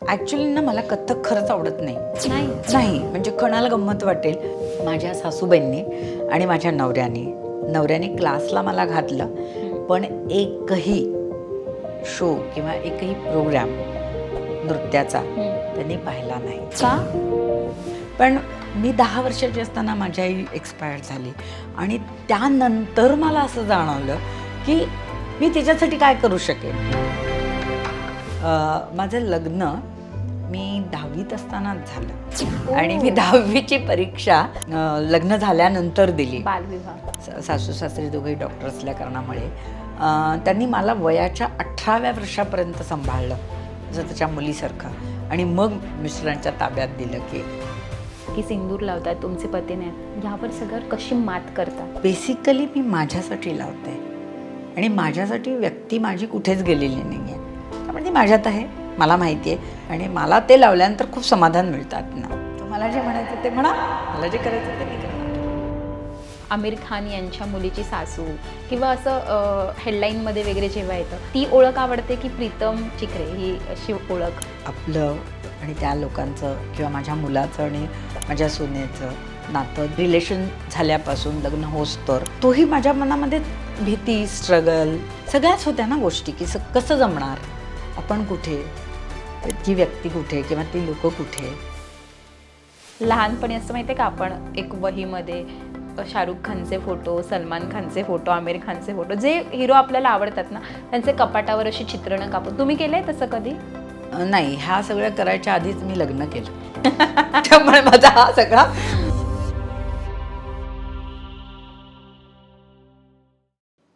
Actually ना मला कथ्थक खरंच आवडत नाही. नाही म्हणजे कोणाला गंमत वाटेल. माझ्या सासूबाईंनी आणि माझ्या नवऱ्याने क्लासला मला घातलं, पण एकही शो किंवा एकही प्रोग्राम नृत्याचा त्यांनी पाहिला नाही. का? पण मी 10 वर्षाची असताना माझी आई एक्सपायर झाली आणि त्यानंतर मला असं जाणवलं की मी तिच्यासाठी काय करू शकेन. माझं लग्न मी 10वीत असतानाच झालं आणि मी 10वीची परीक्षा लग्न झाल्यानंतर दिली. बालविवाह. सासू सासरे दोघेही डॉक्टर असल्या कारणामुळे त्यांनी मला वयाच्या 18व्या वर्षापर्यंत सांभाळलं, जसं त्याच्या मुलीसारखं, आणि मग मिस्टरांच्या ताब्यात दिलं. की सिंदूर लावतात तुमचे पती नाही, यावर सगळं कशी मात करता? बेसिकली मी माझ्यासाठी लावते आणि माझ्यासाठी व्यक्ती माझी कुठेच गेलेली नाही आहे, त्यामुळे ती माझ्यात आहे, मला माहिती आहे, आणि मला ते लावल्यानंतर खूप समाधान मिळतात ना. तुम्हाला जे म्हणायचं ते म्हणा, मला जे करायचं ते मी करणार. आमिर खान यांच्या मुलीची सासू किंवा असं हेडलाईनमध्ये वगैरे जेव्हा येतं, ती ओळख आवडते की प्रीतम चिखरे ही अशी ओळख? आपलं आणि त्या लोकांचं किंवा माझ्या मुलाचं आणि माझ्या सुनेचं नातं रिलेशन झाल्यापासून लग्न होस्तोवर तोही माझ्या मनामध्ये भीती, स्ट्रगल सगळ्याच होत्या ना गोष्टी, की कसं जमणार, आपण कुठे, ती व्यक्ती कुठे किंवा ती लोक कुठे. लहानपणी असं माहिती आहे का, आपण एक वहीमध्ये शाहरुख खानचे फोटो, सलमान खानचे फोटो, आमिर खानचे फोटो, जे हिरो आपल्याला आवडतात ना, त्यांचे कपाटावर अशी चित्रणं कापून, तुम्ही केलंय तसं कधी? नाही, ह्या सगळ्या करायच्या आधीच मी लग्न केलं त्यामुळे माझा हा सगळा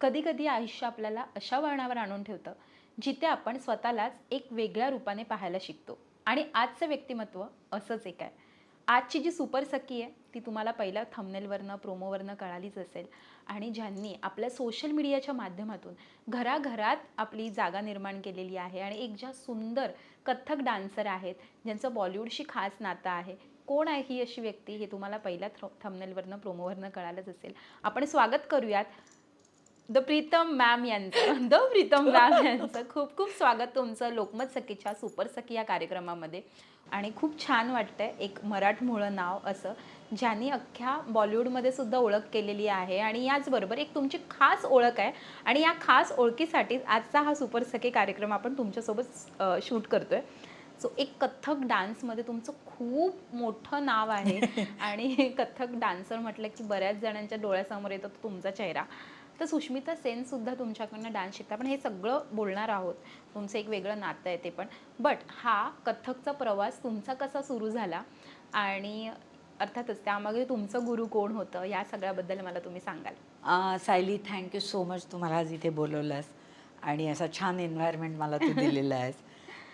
कधी कधी आयुष्य आपल्याला अशा वळणावर आणून ठेवतं जिथे आपण स्वतःलाच एक वेगळ्या रूपाने पाहायला शिकतो. आणि आजचं व्यक्तिमत्व असंच एक आहे. आजची जी सुपर सखी आहे ती तुम्हाला पहिल्या थंबनेलवरनं प्रोमोवरनं कळालीच असेल, आणि ज्यांनी आपल्या सोशल मीडियाच्या माध्यमातून घराघरात आपली जागा निर्माण केलेली आहे, आणि एक ज्या सुंदर कथ्थक डान्सर आहेत ज्यांचं बॉलिवूडशी खास नातं आहे. कोण आहे ही अशी व्यक्ती हे तुम्हाला पहिल्या थंबनेलवरनं प्रोमोवरनं कळालंच असेल. आपण स्वागत करूयात द प्रीतम मॅम यांचं. खूप खूप स्वागत तुमचं लोकमत सखीच्या सुपर सखी या कार्यक्रमामध्ये. आणि खूप छान वाटतंय, एक मराठमोळं नाव असं ज्यांनी अख्ख्या बॉलिवूडमध्ये सुद्धा ओळख केलेली आहे, आणि याचबरोबर एक तुमची खास ओळख आहे, आणि या खास ओळखीसाठी आजचा हा सुपर सखी कार्यक्रम आपण तुमच्यासोबत शूट करतोय. सो एक कथ्थक डान्समध्ये तुमचं खूप मोठं नाव आहे आणि कथ्थक डान्सर म्हटलं की बऱ्याच जणांच्या डोळ्यासमोर येतो तुमचा चेहरा. तर सुष्मिता सेनसुद्धा तुमच्याकडनं डान्स शिकता, पण हे सगळं बोलणार आहोत. तुमचं एक वेगळं नातं आहे ते पण. बट हा कथ्थकचा प्रवास तुमचा कसा सुरू झाला, आणि अर्थातच त्यामागे तुमचं गुरु कोण होतं, या सगळ्याबद्दल मला तुम्ही सांगाल? सायली, थँक्यू सो मच, तू मला आज इथे बोलवलंस आणि असा छान एन्व्हायरमेंट मला तू दिलेला आहेस.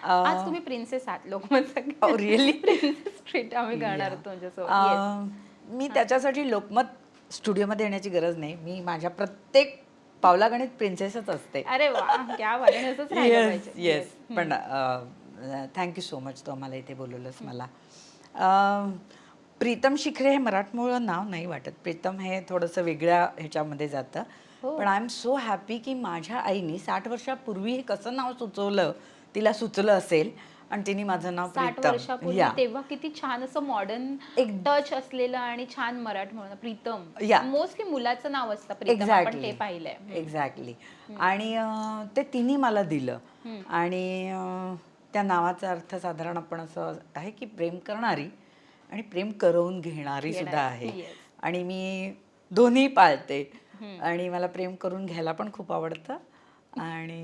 आज तुम्ही प्रिन्सेस आहात लोकमत सखी. रिअली प्रिन्सेस ट्रीट आम्ही करणार आहोत तुमच्यासोबत. मी त्याच्यासाठी लोकमत स्टुडिओमध्ये येण्याची गरज नाही. मी माझ्या प्रत्येक पावलागणित प्रिन्सेसच असते. अरे वा, क्या बात आहे, असंच राहिलं पाहिजे. येस. पण थँक्यू सो मच, तू आम्हाला इथे बोलवलंस मला. प्रीतम शिखरे हे मराठमोळं नाव नाही वाटत. प्रीतम हे थोडंसं वेगळ्या ह्याच्यामध्ये जातं. पण आय एम सो हॅपी की माझ्या आईने 60 वर्षापूर्वी हे कसं नाव सुचवलं, तिला सुचलं असेल आणि तिने माझं नाव 60 प्रीतम. वर्षापूर्वी तेव्हा किती छान असं मॉडर्न एक टच असलेलं आणि छान मराठमोळं प्रीतम. मोस्टली मुलाचं नाव असतं प्रीतम, आपण ते पाहिलंय. एक्झॅक्टली. आणि ते तिने मला दिलं, आणि त्या नावाचा अर्थ साधारण आपण असं आहे की प्रेम करणारी आणि प्रेम करवून घेणारी सुद्धा आहे. आणि मी दोन्ही पाळते, आणि मला प्रेम करून घ्यायला पण खूप आवडतं, आणि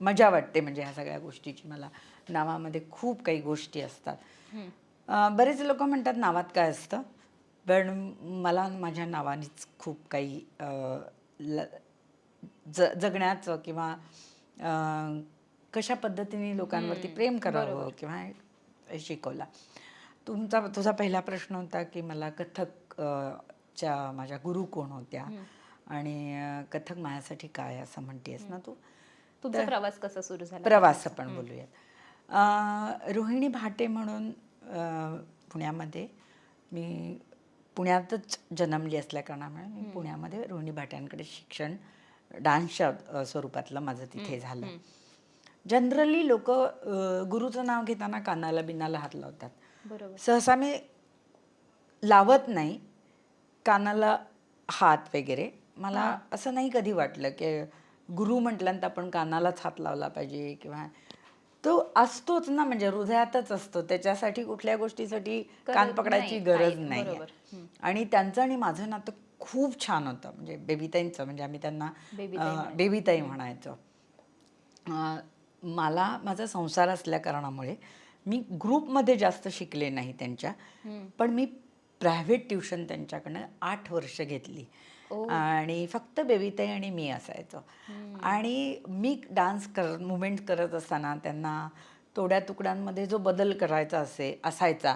मजा वाटते म्हणजे ह्या सगळ्या गोष्टीची. मला नावामध्ये खूप काही गोष्टी असतात. बरेच लोक म्हणतात नावात काय असतं, पण मला माझ्या नावानेच खूप काही जगण्याचं किंवा कशा पद्धतीने लोकांवरती प्रेम करावं किंवा शिकवला. तुझा पहिला प्रश्न होता की मला कथ्थक च्या माझ्या गुरु कोण होत्या, आणि कथ्थक माझ्यासाठी काय असं म्हणतेस ना तू. तुमचा प्रवास कसा सुरू झाला? प्रवास आपण बोलूयात. रोहिणी भाटे म्हणून पुण्यामध्ये, मी पुण्यातच जन्मली असल्या कारणामुळे मी पुण्यामध्ये रोहिणी भाट्यांकडे शिक्षण डान्सच्या स्वरूपातलं माझं तिथे झालं. जनरली लोक गुरुचं नाव घेताना कानाला बिनाला हात लावतात. बरोबर. सहसा मी लावत नाही कानाला हात वगैरे. मला असं नाही कधी वाटलं की गुरु म्हटल्यानंतर आपण कानालाच हात लावला पाहिजे किंवा तो असतोच ना, म्हणजे हृदयातच असतो. त्याच्यासाठी कुठल्या गोष्टीसाठी कान पकडायची गरज नाही. आणि त्यांचं आणि माझं नातं खूप छान होतं. म्हणजे बेबीताईंचं, म्हणजे आम्ही त्यांना बेबीताई म्हणायचो. मला माझा संसार असल्या कारणामुळे मी ग्रुपमध्ये जास्त शिकले नाही त्यांच्या, पण मी प्रायव्हेट ट्युशन त्यांच्याकडनं 8 वर्ष घेतली. आणि फक्त बेबीताई आणि मी असायचो. आणि मी डान्स मुवमेंट करत असताना त्यांना तोड्या तुकड्यांमध्ये जो बदल करायचा असायचा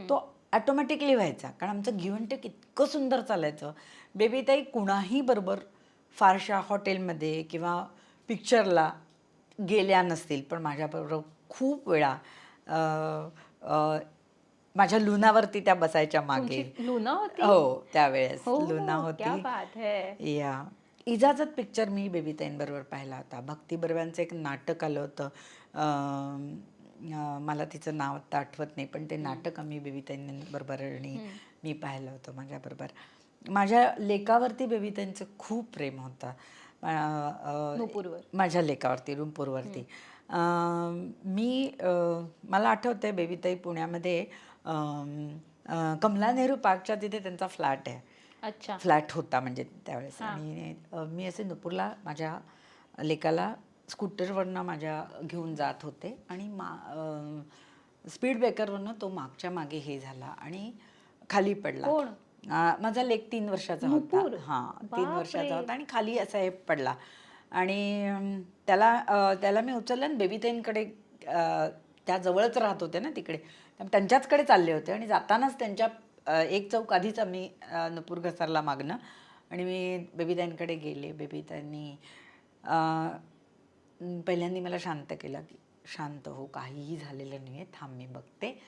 तो ऑटोमॅटिकली व्हायचा, कारण आमचं गिव्ह अँड टेक इतकं सुंदर चालायचं. बेबीताई कुणाही बरोबर फारशा हॉटेलमध्ये किंवा पिक्चरला गेल्या नसतील, पण माझ्याबरोबर खूप वेळा माझ्या लुनावरती त्या बसायच्या मागे. लुना होती? हो, त्यावेळेस लुना क्या होती. बात है. या इजाजत पिक्चर मी बेबीताईंबरोबर पाहिला होता. भक्ती बर्व्यांचं एक नाटक आलं होतं. मला तिचं नाव आता आठवत नाही, पण ते नाटक आम्ही बेबीताईंबरोबर आणि मी पाहिलं होतं माझ्याबरोबर. माझ्या लेकावरती बेबीताईंचं खूप प्रेम होतं. माझ्या लेकावरती, रुमपूरवरती. मला आठवतंय बेबीताई पुण्यामध्ये कमला नेहरू पार्कच्या तिथे त्यांचा फ्लॅट आहे. अच्छा. फ्लॅट होता म्हणजे त्यावेळेस. आणि मी असे नुपूरला माझ्या लेकाला स्कूटरवरनं माझ्या घेऊन जात होते आणि स्पीड ब्रेकरवरनं तो मागच्या मागे हे झाला आणि खाली पडला. माझा लेक 3 वर्षाचा होता. हां, 3 वर्षाचा होता आणि खाली असा हे पडला. आणि त्याला मी उचललं आणि बेबीताईंकडे, त्या जवळच राहत होते ना तिकडे, त्यांच्याचकडे चालले होते. आणि जातानाच त्यांच्या एक चौक आधीच आम्ही नुपूर घसरला मागणं आणि मी बेबीताईंकडे गेले. बेबीताईंनी पहिल्यांदा मला शांत केलं की शांत हो, काहीही झालेलं नाही आहे, थांब मी बघते.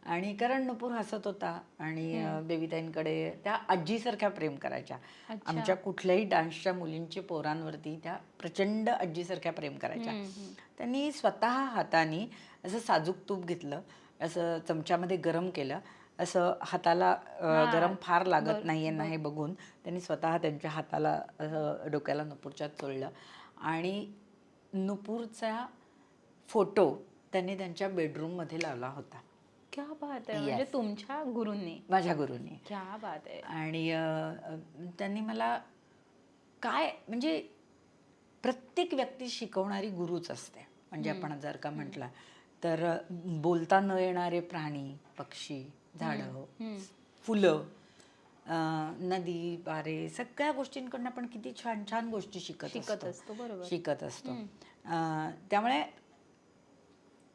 आणि कारण नुपूर हसत होता आणि बेबीताईंकडे त्या आजीसारख्या प्रेम करायच्या. आमच्या कुठल्याही डान्सच्या मुलींच्या पोरांवरती त्या प्रचंड आजीसारख्या प्रेम करायच्या. त्यांनी स्वतः हाताने असं साजूक तूप घेतलं, असं चमच्यामध्ये गरम केलं, असं हाताला गरम फार लागत नाहीये ना हे बघून त्यांनी स्वतः त्यांच्या हाताला डोक्याला नुपूरच्या चोळलं. आणि नुपूरचा फोटो त्यांनी त्यांच्या बेडरूममध्ये लावला होता. क्या बात आहे. म्हणजे तुमच्या गुरूंनी? माझ्या गुरूंनी. क्या बात आहे. आणि त्यांनी मला काय, म्हणजे प्रत्येक व्यक्ती शिकवणारी गुरुच असते. म्हणजे आपण जर का म्हटलं तर बोलता न येणारे प्राणी, पक्षी, झाडं, फुलं, नदी, पारे, सगळ्या गोष्टींकडून आपण किती छान छान गोष्टी शिकत असतो. त्यामुळे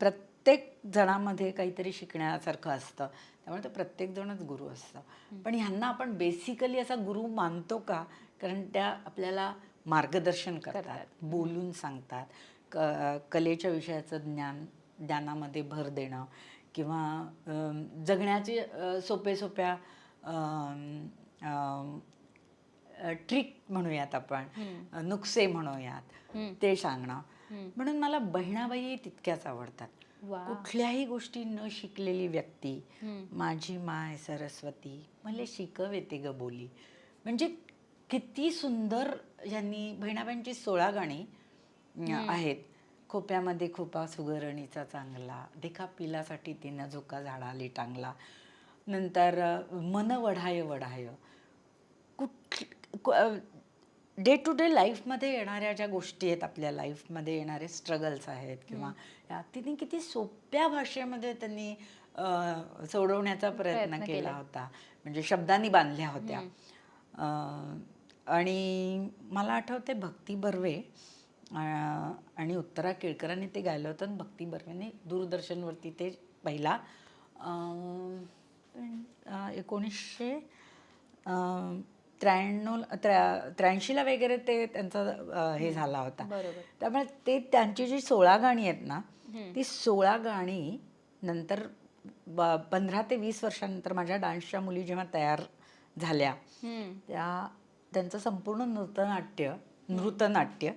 प्रत्येक जणामध्ये काहीतरी शिकण्यासारखं असतं. त्यामुळे ते प्रत्येक जणच गुरु असतं. पण ह्यांना आपण बेसिकली असा गुरु मानतो का? कारण त्या आपल्याला मार्गदर्शन करतात, बोलून सांगतात, कलेच्या विषयाचं ज्ञानामध्ये भर देणं किंवा जगण्याचे सोप्या ट्रिक म्हणूयात आपण, नुकसे म्हणूयात, ते सांगणं. म्हणून मला बहिणाबाई तितक्याच आवडतात. कुठल्याही गोष्टी न शिकलेली व्यक्ती, माझी माय सरस्वती मला शिकवेते ग बोली. म्हणजे किती सुंदर यांनी बहिणाबाईंची 16 गाणी आहेत. खोप्यामध्ये खोपा सुगरणीचा चांगला, देखा पिलासाठी तिनं झोका झाडाली टांगला. नंतर मन वढाय वढाय. डे टू डे लाईफमध्ये येणाऱ्या ज्या गोष्टी आहेत, आपल्या लाईफमध्ये येणारे स्ट्रगल्स आहेत किंवा तिने किती सोप्या भाषेमध्ये त्यांनी सोडवण्याचा प्रयत्न केला होता. म्हणजे शब्दांनी बांधल्या होत्या. आणि मला आठवते भक्ती बर्वे आणि उत्तरा केळकरांनी ते गायलं होतं आणि भक्ती बर्वेने दूरदर्शनवरती ते पहिला 1983ला वगैरे ते त्यांचा हे झाला होता. त्यामुळे ते त्यांची जी 16 गाणी आहेत ना, ती 16 गाणी नंतर 15 ते 20 वर्षानंतर माझ्या डान्सच्या मुली जेव्हा तयार झाल्या, त्यांचं संपूर्ण नृत्यनाट्य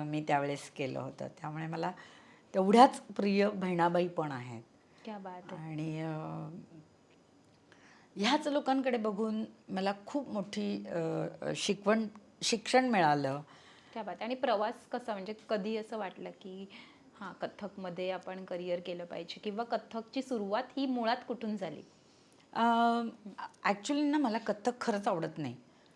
मी त्यावेळेस केलं होतं. त्यामुळे मला तेवढ्याच प्रिय बहिणाबाई पण आहेत. क्या बात आहे. आणि ह्याच लोकांकडे बघून मला खूप मोठी शिक्षण मिळालं. क्या बात आहे. आणि प्रवास कसा, म्हणजे कधी असं वाटलं की हां, कथ्थकमध्ये आपण करिअर केलं पाहिजे, किंवा कथ्थकची सुरुवात ही मुळात कुठून झाली? ॲक्च्युली ना मला कथ्थक खरंच आवडत नाही.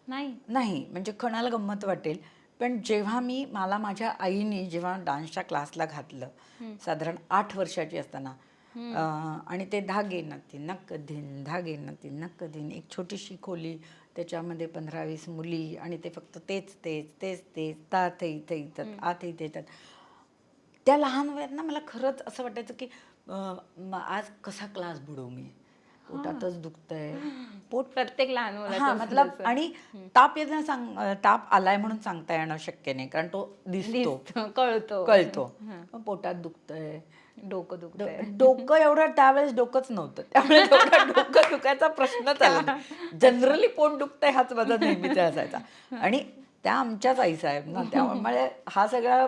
नाही. नाही, म्हणजे कोणाला गंमत वाटेल, पण जेव्हा मला माझ्या आईने जेव्हा डान्सच्या क्लासला घातलं, साधारण 8 वर्षाची असताना, आणि ते धागे नती नक दिन, धागे नती नक दिन, एक छोटीशी खोली, त्याच्यामध्ये 15-20 मुली, आणि ते फक्त तेच तेच तेच तेच तात इथे येतात, आत इथे येतात. त्या लहान वयात ना मला खरंच असं वाटायचं की आज कसा क्लास बुडवू मी, पोटातच दुखतंय, पोट. प्रत्येक लहान मुलाचं हां, असतं मतलब तसं. आणि ताप येणं ताप आलाय म्हणून सांगता येणं शक्य नाही, कारण तो दिसतो, दिसतं, कळतो. कळतो. मग पोटात दुखतंय, डोकं दुखतंय. डोकं एवढं त्यावेळेस डोकंच नव्हतं, त्यामुळे तेवढं डोकं दुखायचा प्रश्नच आला नाही. जनरली पोट दुखतंय हाच माझा नेहमीचा असायचा. आणि त्या आमच्याच आईसाहेब ना, त्यामुळे हा सगळा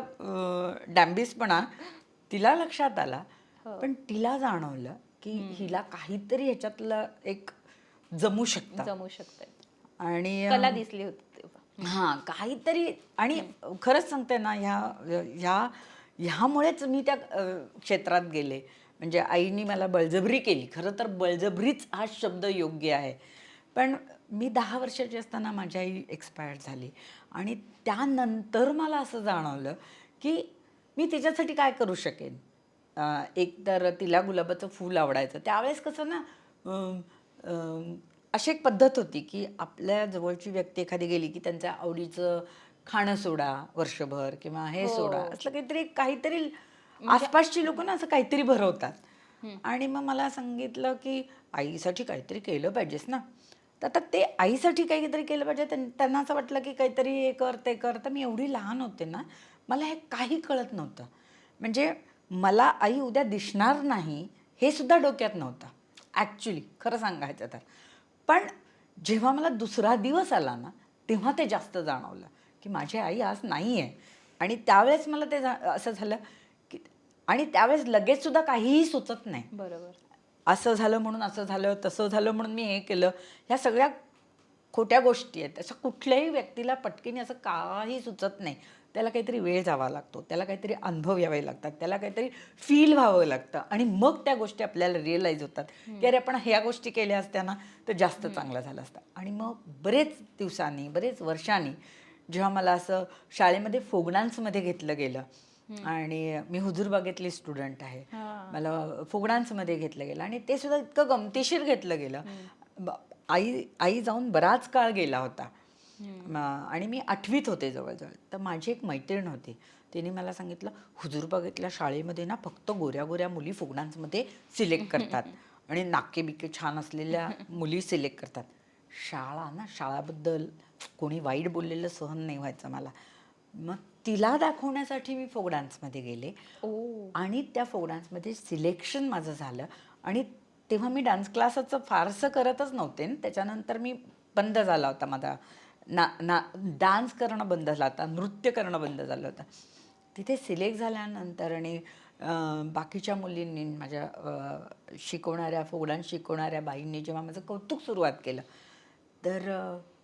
डॅम्बिसपणा तिला लक्षात आला. हो. पण तिला जाणवलं की हिला काहीतरी ह्याच्यातलं एक जमू शकतं. जमू शकतंय. आणि कला दिसली होती तेव्हा. हां, काहीतरी. आणि खरंच सांगते ना, ह्यामुळेच मी त्या क्षेत्रात गेले. म्हणजे आईनी मला बळजबरी केली. खरं तर बळजबरीच हा शब्द योग्य आहे. पण मी 10 वर्षाची असताना माझी आई एक्सपायर झाली, आणि त्यानंतर मला असं जाणवलं की मी तिच्यासाठी काय करू शकेन. एक तर तिला गुलाबाचं फूल आवडायचं. त्यावेळेस कसं ना, अशी एक पद्धत होती की आपल्या जवळची व्यक्ती एखादी गेली की त्यांच्या आवडीचं खाणं सोडा वर्षभर, किंवा हे सोडा, हो. असलं काहीतरी काहीतरी म्हणजे आसपासची लोक ना असं काहीतरी भरवतात. आणि मग मला सांगितलं की आईसाठी काहीतरी केलं पाहिजेस ना. तर आता ते आईसाठी काहीतरी केलं पाहिजे. त्यांना असं वाटलं की काहीतरी हे कर ते कर. तर मी एवढी लहान होते ना, मला हे काही कळत नव्हतं. म्हणजे मला आई उद्या दिसणार नाही हे सुद्धा डोक्यात नव्हतं ॲक्च्युली, खरं सांगायचं तर. पण जेव्हा मला दुसरा दिवस आला ना, तेव्हा ते जास्त जाणवलं की माझी आई आज नाही आहे. आणि त्यावेळेस मला ते असं झालं की, आणि त्यावेळेस लगेच सुद्धा काहीही सुचत नाही. बरोबर. असं झालं म्हणून असं झालं, तसं झालं म्हणून मी हे केलं, ह्या सगळ्या खोट्या गोष्टी आहेत. त्याच्या कुठल्याही व्यक्तीला पटकीने असं काही सुचत नाही. त्याला काहीतरी वेळ जावा लागतो, त्याला काहीतरी अनुभव यावे लागतात, त्याला काहीतरी फील व्हावं लागतं, आणि मग त्या गोष्टी आपल्याला रिअलाईज होतात की अरे आपण ह्या गोष्टी केल्या असत्या ना तर जास्त चांगलं झालं असतं. आणि मग बरेच दिवसांनी, बरेच वर्षांनी, जेव्हा मला असं शाळेमध्ये फोक डान्समध्ये घेतलं गेलं, आणि मी हुजूरबागेतली स्टुडंट आहे, मला फोक डान्समध्ये घेतलं गेलं, आणि ते सुद्धा इतकं गमतीशीर घेतलं गेलं. आई जाऊन बराच काळ गेला होता. आणि मी 8वीत होते जवळजवळ. तर माझी एक मैत्रीण होती, तिने मला सांगितलं, हुजूरबागेतल्या शाळेमध्ये ना फक्त गोऱ्या गोऱ्या मुली फोक डान्समध्ये सिलेक्ट करतात, आणि नाके बिके छान असलेल्या मुली सिलेक्ट करतात. शाळाबद्दल कोणी वाईट बोललेलं सहन नाही व्हायचं मला. मग तिला दाखवण्यासाठी मी फोक डान्समध्ये गेले, ओ. आणि त्या फोक डान्समध्ये सिलेक्शन माझं झालं. आणि तेव्हा मी डान्स क्लासाचं फारसं करतच नव्हते. त्याच्यानंतर मी बंद झाला होता माझा डान्स करणं बंद झालं होतं, नृत्य करणं बंद झालं होतं. तिथे सिलेक्ट झाल्यानंतर, आणि बाकीच्या मुलींनी, माझ्या शिकवणाऱ्या, फोक डान्स शिकवणाऱ्या बाईंनी जेव्हा माझं कौतुक सुरुवात केलं, तर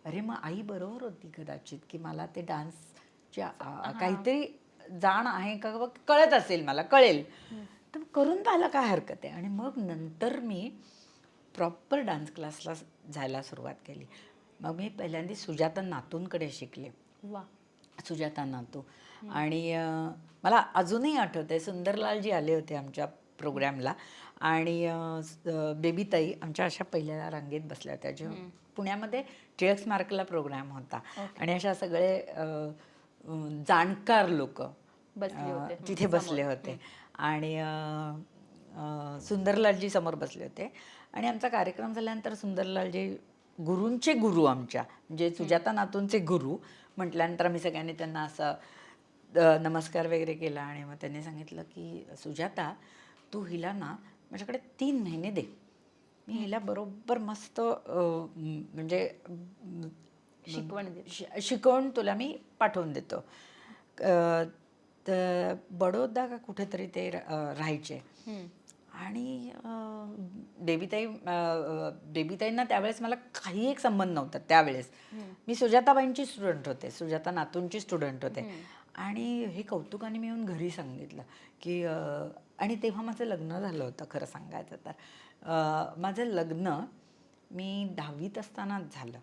अरे मग आई बरोबर होती कदाचित, की मला ते डान्सच्या काहीतरी जाण आहे का, कळत असेल, मला कळेल, तर करून पाहायला काय हरकत आहे. आणि मग नंतर मी प्रॉपर डान्स क्लासला जायला सुरुवात केली. मग मी पहिल्यांदा सुजाता नातूंकडे शिकले. वा. सुजाता नातू. आणि मला अजूनही आठवतं आहे, सुंदरलालजी आले होते आमच्या प्रोग्रॅमला, आणि बेबीताई आमच्या अशा पहिल्या रांगेत बसल्या होत्या. जेव्हा पुण्यामध्ये टिळक स्मारकला प्रोग्रॅम होता, आणि अशा सगळे जाणकार लोक बसले होते तिथे बसले होते, आणि सुंदरलालजी समोर बसले होते. आणि आमचा कार्यक्रम झाल्यानंतर सुंदरलालजी, गुरूंचे गुरु आमच्या, म्हणजे सुजाता नातूंचे गुरु म्हटल्यानंतर आम्ही सगळ्यांनी त्यांना असं नमस्कार वगैरे केला. आणि मग त्यांनी सांगितलं की सुजाता, तू हिला ना माझ्याकडे 3 महिने दे, मी हिला बरोबर मस्त म्हणजे शिकवण देते. शिकवून तुला मी पाठवून देतो. तर बडोदा का कुठेतरी ते राहायचे. हम्म. आणि बेबीताईंना त्यावेळेस मला काही एक संबंध नव्हता त्यावेळेस. मी सुजाताबाईंची स्टुडंट होते, सुजाता नातूंची स्टुडंट होते. आणि हे कौतुकाने मी येऊन घरी सांगितलं की आणि तेव्हा माझं लग्न झालं होतं खरं सांगायचं तर. माझं लग्न मी 10वीत असतानाच झालं.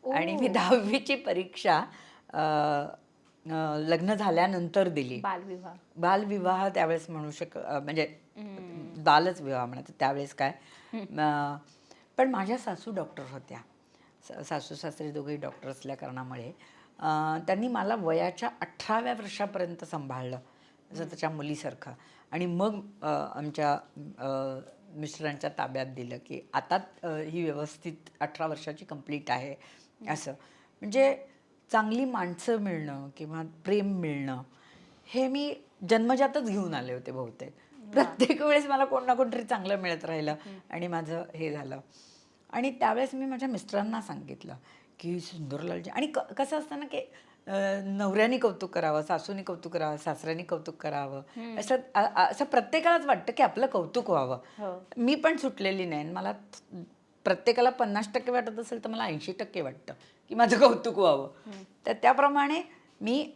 आणि मी 10वीची परीक्षा लग्न झाल्यानंतर दिली. बालविवाह. बालविवाह त्यावेळेस म्हणू म्हणजे बालच विवाह म्हणायचं त्यावेळेस काय. पण माझ्या सासू डॉक्टर होत्या. सासू सासरे दोघेही डॉक्टर असल्या कारणामुळे त्यांनी मला वयाच्या 18व्या वर्षापर्यंत सांभाळलं त्याच्या मुलीसारखं. आणि मग आमच्या मिस्टरांच्या ताब्यात दिलं की आता ही व्यवस्थित 18 वर्षाची कंप्लीट आहे असं. म्हणजे चांगली माणसं मिळणं किंवा प्रेम मिळणं हे मी जन्मजातच घेऊन आले होते बहुतेक. प्रत्येक वेळेस मला कोण ना कोणतरी चांगलं मिळत राहिलं आणि माझं हे झालं. आणि त्यावेळेस मी माझ्या मिस्टरांना सांगितलं की सुंदरलालजी. आणि कसं असतं ना की नवऱ्याने कौतुक करावं, सासूने कौतुक करावं, सासऱ्याने कौतुक करावं, असं प्रत्येकालाच वाटतं की आपलं कौतुक व्हावं. मी पण सुटलेली नाही. मला प्रत्येकाला 50% वाटत असेल तर मला 80% वाटतं की माझं कौतुक व्हावं. तर त्याप्रमाणे मी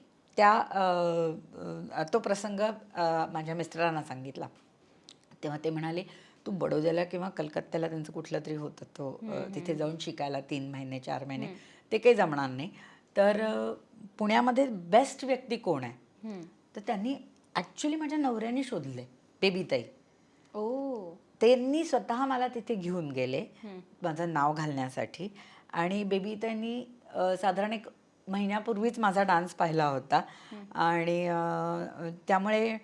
तो प्रसंग माझ्या मिस्टरांना सांगितला. तेव्हा ते म्हणाले तू बडोद्याला किंवा कलकत्त्याला त्यांचं कुठलं तरी होतं तो तिथे जाऊन शिकायला 3 महिने 4 महिने ते काही जमणार नाही. तर पुण्यामध्ये बेस्ट व्यक्ती कोण आहे. तर त्यांनी ॲक्च्युली माझ्या नवऱ्याने शोधले बेबीताई. त्यांनी स्वतः मला तिथे घेऊन गेले माझं नाव घालण्यासाठी. आणि बेबीताईंनी साधारण 1 महिन्यापूर्वीच माझा डान्स पाहिला होता. आणि त्यामुळे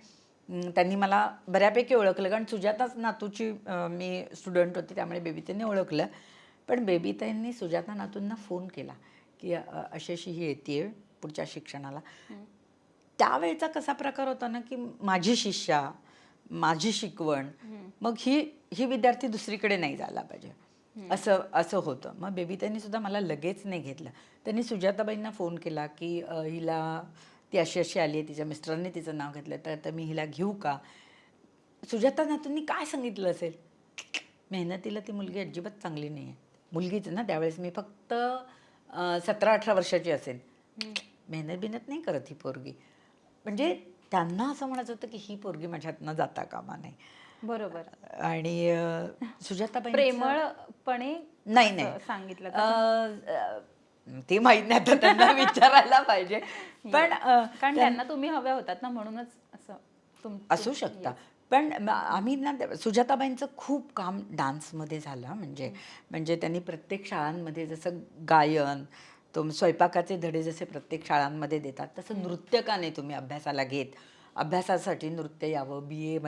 त्यांनी मला बऱ्यापैकी ओळखलं कारण सुजाताच नातूची मी स्टुडंट होती त्यामुळे बेबीताईंनी ओळखलं. पण बेबीताईंनी सुजाता नातूंना फोन केला की अशी ही येते पुढच्या शिक्षणाला. त्यावेळेचा कसा प्रकार होता ना की माझी शिष्या, माझी शिकवण, मग ही विद्यार्थी दुसरीकडे नाही जायला पाहिजे असं होतं. मग बेबीताईंनी सुद्धा मला लगेच नाही घेतलं. त्यांनी सुजाताबाईंना फोन केला की हिला ती अशी आली आहे, तिच्या मिस्टरांनी तिचं नाव घेतलं तर मी हिला घेऊ का. सुजाता नातूंनी काय सांगितलं असेल, मेहनतीला ती मुलगी अजिबात चांगली नाही आहे. मुलगीच ना त्यावेळेस मी फक्त 17-18 वर्षाची असेल. मेहनत बिनत नाही करत ही पोरगी. म्हणजे त्यांना असं म्हणायचं होतं की ही पोरगी माझ्यातनं जाता कामा नाही. बरोबर. आणि सुजाताबाई प्रेमळपणे नाही सांगितलं ते माहीत नाही आता त्यांना विचारायला पाहिजे. पण कारण त्यांना तुम्ही हव्या होतात ना म्हणूनच असं असू शकता. पण आम्ही ना सुजाताबाईंचं खूप काम डान्समध्ये झालं. म्हणजे त्यांनी प्रत्येक शाळांमध्ये जसं गायन स्वयंपाकाचे धडे जसे प्रत्येक शाळांमध्ये देतात तसं नृत्य का नाही तुम्ही अभ्यासाला घेत. अभ्यासासाठी नृत्य यावं, BA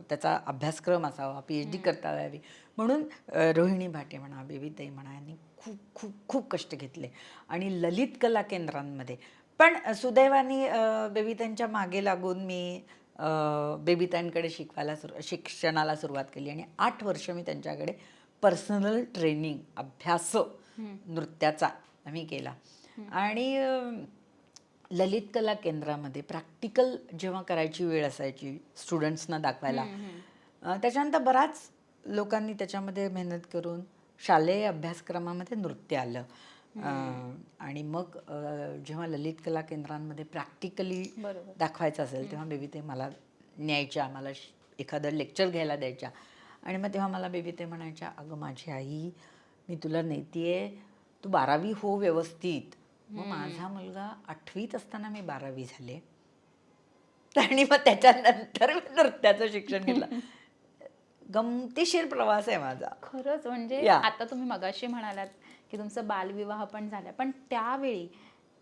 त्याचा अभ्यासक्रम असावा, PhD करता यावी म्हणून रोहिणी भाटे म्हणा, बेबीताई म्हणा यांनी खूप खूप खूप कष्ट घेतले. आणि ललित कला केंद्रांमध्ये पण सुदैवाने बेबीताईंच्या मागे लागून मी बेबीताईंकडे शिक्षणाला सुरुवात केली. आणि 8 वर्ष मी त्यांच्याकडे पर्सनल ट्रेनिंग अभ्यास नृत्याचा आम्ही केला. आणि ललित कला केंद्रामध्ये प्रॅक्टिकल जेव्हा करायची वेळ असायची स्टुडंट्सना दाखवायला, त्याच्यानंतर बऱ्याच लोकांनी त्याच्यामध्ये मेहनत करून शालेय अभ्यासक्रमामध्ये नृत्य आलं. आणि मग जेव्हा ललित कला केंद्रांमध्ये प्रॅक्टिकली दाखवायचं असेल तेव्हा बेबीताई मला न्यायच्या, मला एखादं लेक्चर घ्यायला द्यायच्या. आणि मग तेव्हा मला बेबीताई म्हणायच्या अगं माझी आई मी तुला नेतीये, तू 12वी हो व्यवस्थित. मग माझा मुलगा 8वीत असताना मी 12वी झाले. आणि मग त्याच्यानंतर मी नृत्याचं शिक्षण घेतलं. गमतीशीर प्रवास आहे माझा खरंच. म्हणजे आता तुम्ही मगाशी म्हणालात की तुमचं बालविवाह पण झाला, पण त्यावेळी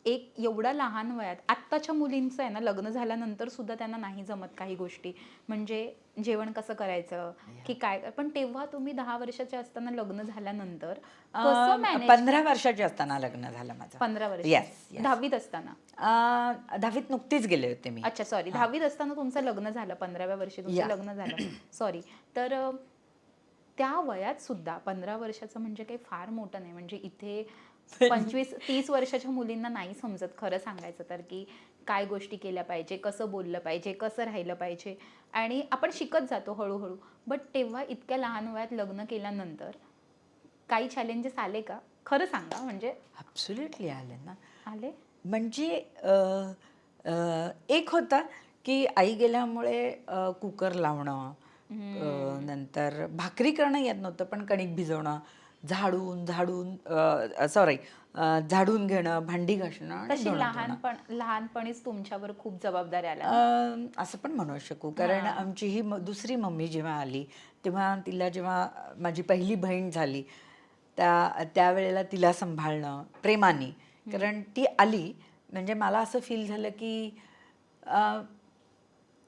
एक एवढ्या लहान वयात आत्ताच्या मुलींचं आहे ना लग्न झाल्यानंतर सुद्धा त्यांना नाही जमत काही गोष्टी. म्हणजे जेवण कसं करायचं की काय. पण तेव्हा तुम्ही 10 वर्षाचे असताना लग्न झाल्यानंतर कसं मॅनेज. 15 वर्षाची असताना लग्न झालं माझं. 15 वर्ष. येस. 10वीत असताना. 10वीत नुकतीच गेले होते मी. अच्छा सॉरी. 10वीत असताना तुमचं लग्न झालं. 15व्या वर्षी तुमचं लग्न झालं. सॉरी. तर त्या वयात सुद्धा 15 वर्षाचं म्हणजे काही फार मोठं नाही. म्हणजे इथे 25-30 वर्षाच्या मुलींना नाही समजत खरं सांगायचं तर की काय गोष्टी केल्या पाहिजे, कसं बोललं पाहिजे, कसं राहिलं पाहिजे, आणि आपण शिकत जातो हळूहळू. बट तेव्हा इतक्या लहान वयात लग्न केल्यानंतर काही चॅलेंजेस आले का? खरं सांगा, म्हणजे ॲब्सोल्युटली आले ना. आले? म्हणजे एक होता की आई गेल्यामुळे कुकर लावणं, नंतर भाकरी करणं येत नव्हतं पण कणिक भिजवणं, झाडून झाडून सॉरी झाडून घेणं, भांडी घासणं आणि तशी धुणं धुणं. लहानपणीच तुमच्यावर खूप जबाबदाऱ्या आल्या ना? असं पण म्हणू शकू, कारण आमची ही दुसरी मम्मी जेव्हा आली तेव्हा तिला, जेव्हा माझी पहिली बहीण झाली त्यावेळेला तिला सांभाळणं प्रेमाने, कारण ती आली म्हणजे मला असं फील झालं की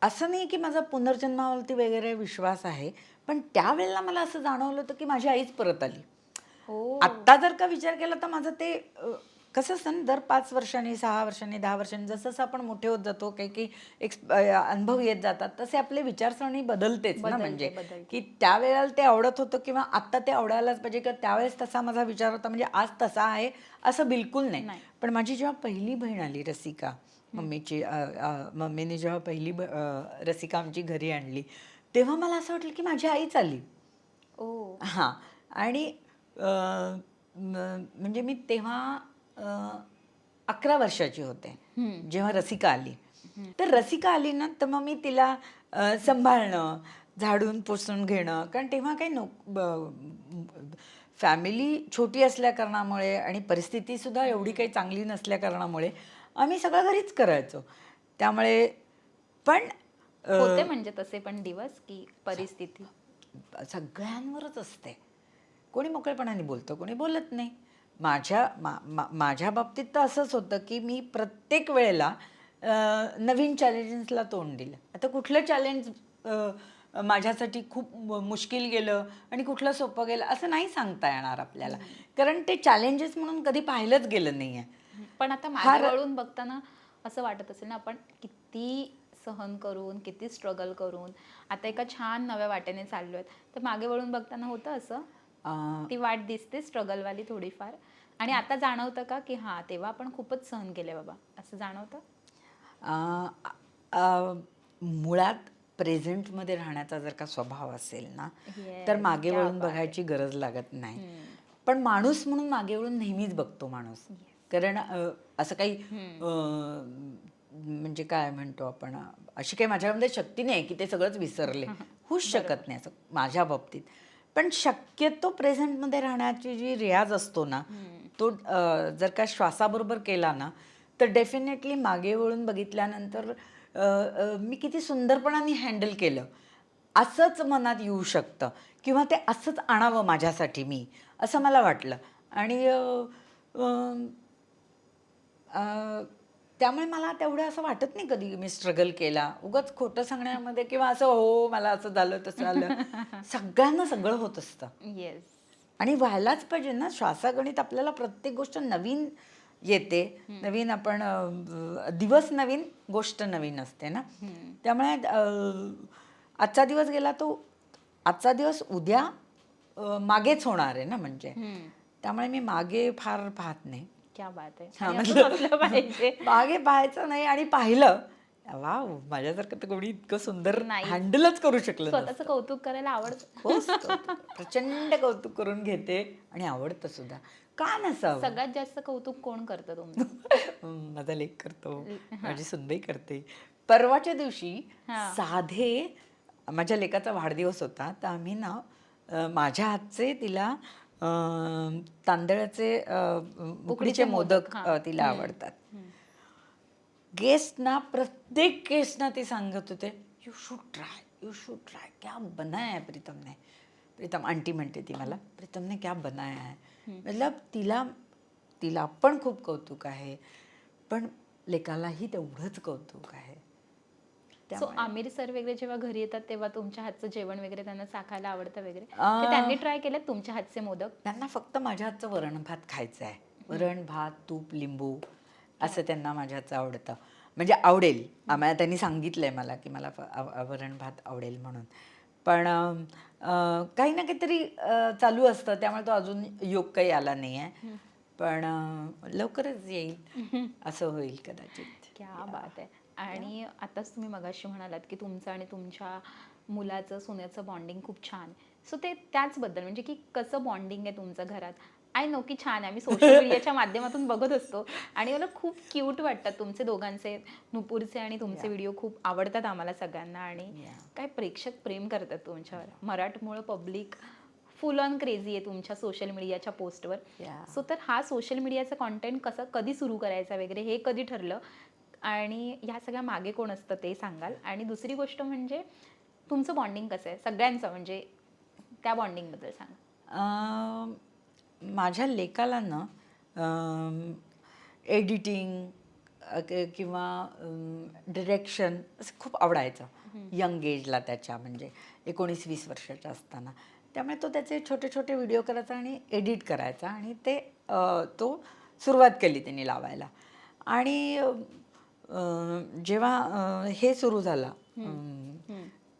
असं नाही की माझा पुनर्जन्मावरती वगैरे विश्वास आहे, पण त्यावेळेला मला असं जाणवलं होतं की माझी आईच परत आली. हो. आत्ता जर का विचार केला तर माझं ते कसं असतं ना, दर 5 वर्षांनी, 6 वर्षांनी, 10 वर्षांनी जसं जसं आपण मोठे होत जातो, काही काही अनुभव येत जातात, तसे आपले विचारसरणी बदलतेच ना. म्हणजे बदलते. की त्यावेळेला ते आवडत होतं किंवा आत्ता ते आवडायलाच पाहिजे, किंवा त्यावेळेस तसा माझा विचार होता म्हणजे आज तसा आहे असं बिलकुल नाही. पण माझी जेव्हा पहिली बहीण आली रसिका, मम्मीने जेव्हा पहिली रसिका आमची घरी आणली तेव्हा मला असं वाटलं की माझी आईच आली. ओ. हां. आणि म्हणजे मी तेव्हा 11 वर्षाची होते जेव्हा रसिका आली. तर रसिका आली ना, तर मग मी तिला सांभाळणं, झाडून पुसून घेणं, कारण तेव्हा काही फॅमिली छोटी असल्या कारणामुळे आणि परिस्थितीसुद्धा एवढी काही चांगली नसल्या कारणामुळे आम्ही सगळं घरीच करायचो. त्यामुळे पण होते म्हणजे तसे पण दिवस की परिस्थिती? सगळ्यांवरच असते. कोणी मोकळेपणाने बोलतं, कोणी बोलत नाही. माझ्या बाबतीत तर असंच होतं की मी प्रत्येक वेळेला नवीन चॅलेंजेसला तोंड दिलं. आता कुठलं चॅलेंज माझ्यासाठी खूप मुश्किल गेलं आणि कुठलं सोपं गेलं असं नाही सांगता येणार आपल्याला, कारण ते चॅलेंजेस म्हणून कधी पाहिलंच गेलं नाही आहे. पण आता मागे वळून बघताना असं वाटत असेल ना, आपण किती सहन करून, किती स्ट्रगल करून आता एका छान नव्या वाटेने चाललोय, तर मागे वळून बघताना होतं असं, ती वाट दिसते स्ट्रगलवाली थोडीफार, आणि आता जाणवतं का की हां तेव्हा आपण खूपच सहन केले बाबा, असं जाणवतं? मुळात प्रेझेंटमध्ये राहण्याचा जर का स्वभाव असेल ना, तर येस, मागे क्या वळून बात आहे. बघायची गरज लागत नाही. पण माणूस म्हणून मागे वळून नेहमीच बघतो माणूस, कारण असं काही म्हणजे काय म्हणतो आपण, अशी काही माझ्यामध्ये शक्ती नाही की ते सगळंच विसरले, होऊच शकत नाही असं माझ्या बाबतीत. पण शक्यतो प्रेझेंटमध्ये राहण्याची जी रियाज असतो ना, तो जर का श्वासाबरोबर केला ना, तर डेफिनेटली मागे वळून बघितल्यानंतर मी किती सुंदरपणाने हँडल केलं असंच मनात येऊ शकतं, किंवा ते असंच आणावं माझ्यासाठी मी, असं मला वाटलं. आणि त्यामुळे मला तेवढं असं वाटत नाही कधी मी स्ट्रगल केला. उगाच खोटं सांगण्यामध्ये किंवा असं हो मला असं झालं तसं झालं. सगळ्यांना सगळं होत असतं येस. आणि व्हायलाच पाहिजे ना. श्वासागणित आपल्याला प्रत्येक गोष्ट नवीन येते. नवीन आपण दिवस नवीन, गोष्ट नवीन असते ना. त्यामुळे आजचा दिवस गेला तो आजचा दिवस उद्या मागेच होणार आहे ना. म्हणजे त्यामुळे मी मागे फार पाहत नाही. क्या बात आहे. हां, आणि असंच मतलब असलं पाहिजे. मागे पाहायचं नाही आणि पाहिलं, वाव माझ्यासारखं तर कोणी इतकं सुंदर नाही, हँडलच करू शकलं स्वतःचं नसतं. कौतुक करायला आवडतं. खूप कौतुक, प्रचंड कौतुक करून घेते आणि आवडतं सुद्धा. का नसावं? सगळ्यात जास्त कौतुक कोण करतं तुमचं? माझा लेक करतो, हां. माझी सुनबाई करते. परवाच्या दिवशी हां. साधे माझ्या लेकाचा वाढदिवस होता, तर आम्ही ना माझ्या हातचे तिला तांदळाचे उकडीचे मोदक हां. तिला आवडतात. गेस्ट ना, प्रत्येक गेस्ट ना ते सांगत होते, you should try, you should try, क्या बनाया है प्रीतम ने. प्रीतम आंटी म्हणते ती मला, प्रीतमने क्या बनाया है. मतलब तिला तिला पण खूप कौतुक आहे, पण लेकालाही तेवढंच कौतुक आहे. सो त्यामुळे आमिर सर वगैरे जेव्हा घरी येतात तेव्हा तुमच्या हातचं जेवण वगैरे त्यांना चाखायला आवडतं वगैरे, की त्यांनी ट्राय केलं तुमच्या हातचे मोदक? त्यांना फक्त माझ्या हातचं वरण भात खायचं आहे. वरण भात, तूप, लिंबू असं त्यांना माझ्या हातचं आवडतं. म्हणजे आवडेल, आम्हाला त्यांनी सांगितलंय मला की मला वरण भात आवडेल म्हणून. पण काही ना काहीतरी चालू असतं, त्यामुळे तो अजून योग काही आला नाही आहे. पण लवकरच येईल असं होईल कदाचित. क्या बात आहे. आणि आताच तुम्ही मगाशी म्हणालात की तुमचं आणि तुमच्या मुलाचं सोन्याचं बॉन्डिंग खूप छान. सो ते त्याचबद्दल म्हणजे की कसं बॉन्डिंग आहे तुमचं घरात? आय नो की छान आहे. आम्ही सोशल मीडियाच्या माध्यमातून बघत असतो आणि मला खूप क्यूट वाटतात तुमचे दोघांचे, नुपूरचे आणि तुमचे Yeah. व्हिडिओ खूप आवडतात आम्हाला सगळ्यांना आणि Yeah. काय प्रेक्षक प्रेम करतात तुमच्यावर. मराठमोळं पब्लिक फुल ऑन क्रेझी आहे तुमच्या सोशल मीडियाच्या पोस्टवर. Yeah. सो तर हा सोशल मीडियाचा कॉन्टेंट कसं कधी सुरू करायचा वगैरे हे कधी ठरलं आणि ह्या सगळ्या मागे कोण असतं ते सांगाल? आणि दुसरी गोष्ट म्हणजे तुमचं बॉन्डिंग कसं आहे सगळ्यांचं म्हणजे त्या बॉन्डिंगबद्दल सांगा. माझ्या लेकाला ना एडिटिंग किंवा डिरेक्शन असं खूप आवडायचं यंग एजला त्याच्या म्हणजे 19-20 वर्षाचा असताना. त्यामुळे तो त्याचे छोटे छोटे व्हिडिओ करायचा आणि एडिट करायचा आणि ते तो सुरुवात केली त्यांनी लावायला. आणि जेव्हा हे सुरू झालं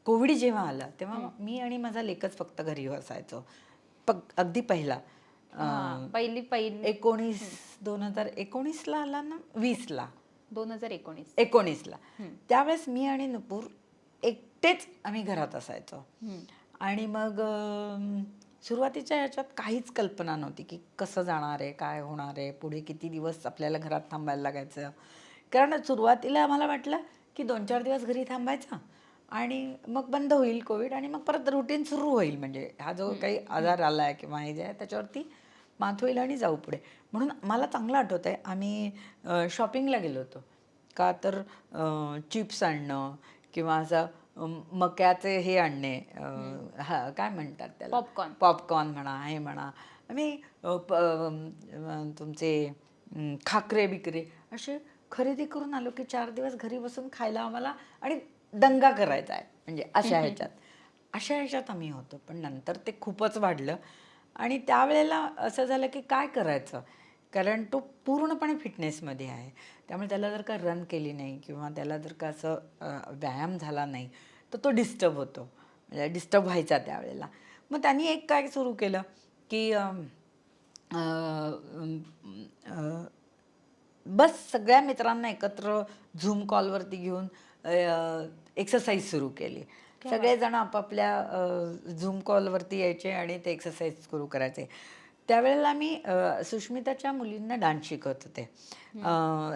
कोविड जेव्हा आला तेव्हा मी आणि माझा लेकच फक्त घरी असायचो. अगदी पहिला पहिली 2019ला आला ना 20ला 2019. 19ला त्यावेळेस मी आणि नुपूर एकटेच आम्ही घरात असायचो. आणि मग सुरुवातीच्या ह्याच्यात काहीच कल्पना नव्हती की कसं जाणार आहे काय होणार आहे पुढे किती दिवस आपल्याला घरात थांबायला लागायचं. कारण सुरुवातीला आम्हाला वाटलं की 2-4 दिवस घरी थांबायचं आणि मग बंद होईल कोविड आणि मग परत रुटीन सुरू होईल म्हणजे हा जो काही आजार आला आहे किंवा हे जे आहे त्याच्यावरती मात होईल आणि जाऊ पुढे. म्हणून मला चांगलं आठवतं आहे आम्ही शॉपिंगला गेलो होतो का तर चिप्स आणणं किंवा असं मक्याचे हे आणणे हा काय म्हणतात त्याला पॉपकॉर्न म्हणा हे म्हणा आम्ही तुमचे खाकरे बिकरे असे खरेदी करून आलो की 4 दिवस घरी बसून खायला आम्हाला आणि दंगा करायचा आहे म्हणजे अशा ह्याच्यात आम्ही होतो. पण नंतर ते खूपच वाढलं आणि त्यावेळेला असं झालं की काय करायचं कारण तो पूर्णपणे फिटनेसमध्ये आहे. त्यामुळे त्याला जर का रन केली नाही किंवा त्याला जर का असं व्यायाम झाला नाही तर तो डिस्टर्ब होतो म्हणजे डिस्टर्ब व्हायचा त्यावेळेला. मग त्यांनी एक काय सुरू केलं की बस सगळ्या मित्रांना एकत्र झूम कॉलवरती घेऊन एक्सरसाइज सुरू केली. सगळेजण आपापल्या झूम कॉलवरती यायचे आणि ते एक्सरसाइज सुरू करायचे. त्यावेळेला मी सुष्मिताच्या मुलींना डान्स शिकवत होते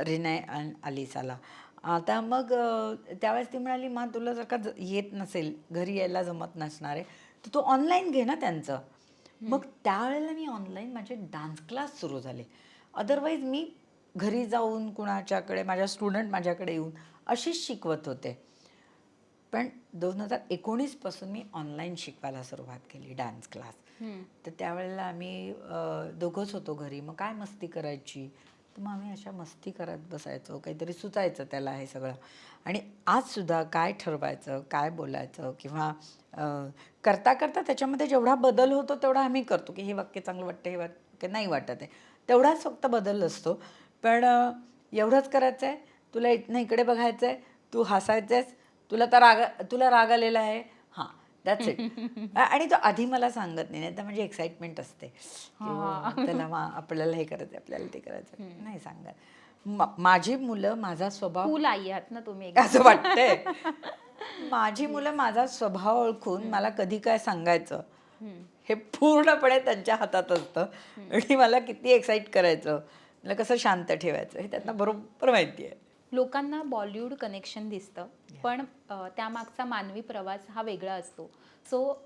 रिनय आणि अलिसाला. आता मग त्यावेळेस ती म्हणाली मा तुला जर का येत नसेल घरी यायला जमत नसणार आहे तर तू ऑनलाईन घे ना त्यांचं. मग त्यावेळेला मी ऑनलाईन माझे डान्स क्लास सुरू झाले. अदरवाईज मी घरी जाऊन कुणाच्याकडे माझ्या स्टुडंट माझ्याकडे येऊन अशीच शिकवत होते. पण 2019 पासून मी ऑनलाईन शिकवायला सुरुवात केली डान्स क्लास. तर त्यावेळेला आम्ही दोघंच होतो घरी. मग काय मस्ती करायची तर मग आम्ही अशा मस्ती करत बसायचो काहीतरी सुचायचं त्याला हे सगळं. आणि आजसुद्धा काय ठरवायचं काय बोलायचं किंवा करता करता त्याच्यामध्ये जेवढा बदल होतो तेवढा आम्ही करतो की हे वाक्य चांगलं वाटतं हे वाक्य नाही वाटत आहे तेवढाच फक्त बदल असतो. पण एवढंच करायचं आहे तुला इथनं इकडे बघायचं आहे तू हसायचं आहेस तुला राग आलेला आहे हां दॅट्स इट. आणि तो आधी मला सांगत नाही तर म्हणजे एक्साइटमेंट असते की त्याला आपल्याला हे करायचं आपल्याला ते करायचं नाही सांगत. माझी मुलं माझा स्वभाव कूल आई आहात ना तुम्ही असं वाटतंय. माझी मुलं माझा स्वभाव ओळखून मला कधी काय सांगायचं हे पूर्णपणे त्यांच्या हातात असतं आणि मला किती एक्साइट करायचं मला कसं शांत ठेवायचं हे त्यांना बरोबर माहिती आहे. लोकांना बॉलिवूड कनेक्शन दिसतं पण त्यामागचा मानवी प्रवास हा वेगळा असतो. सो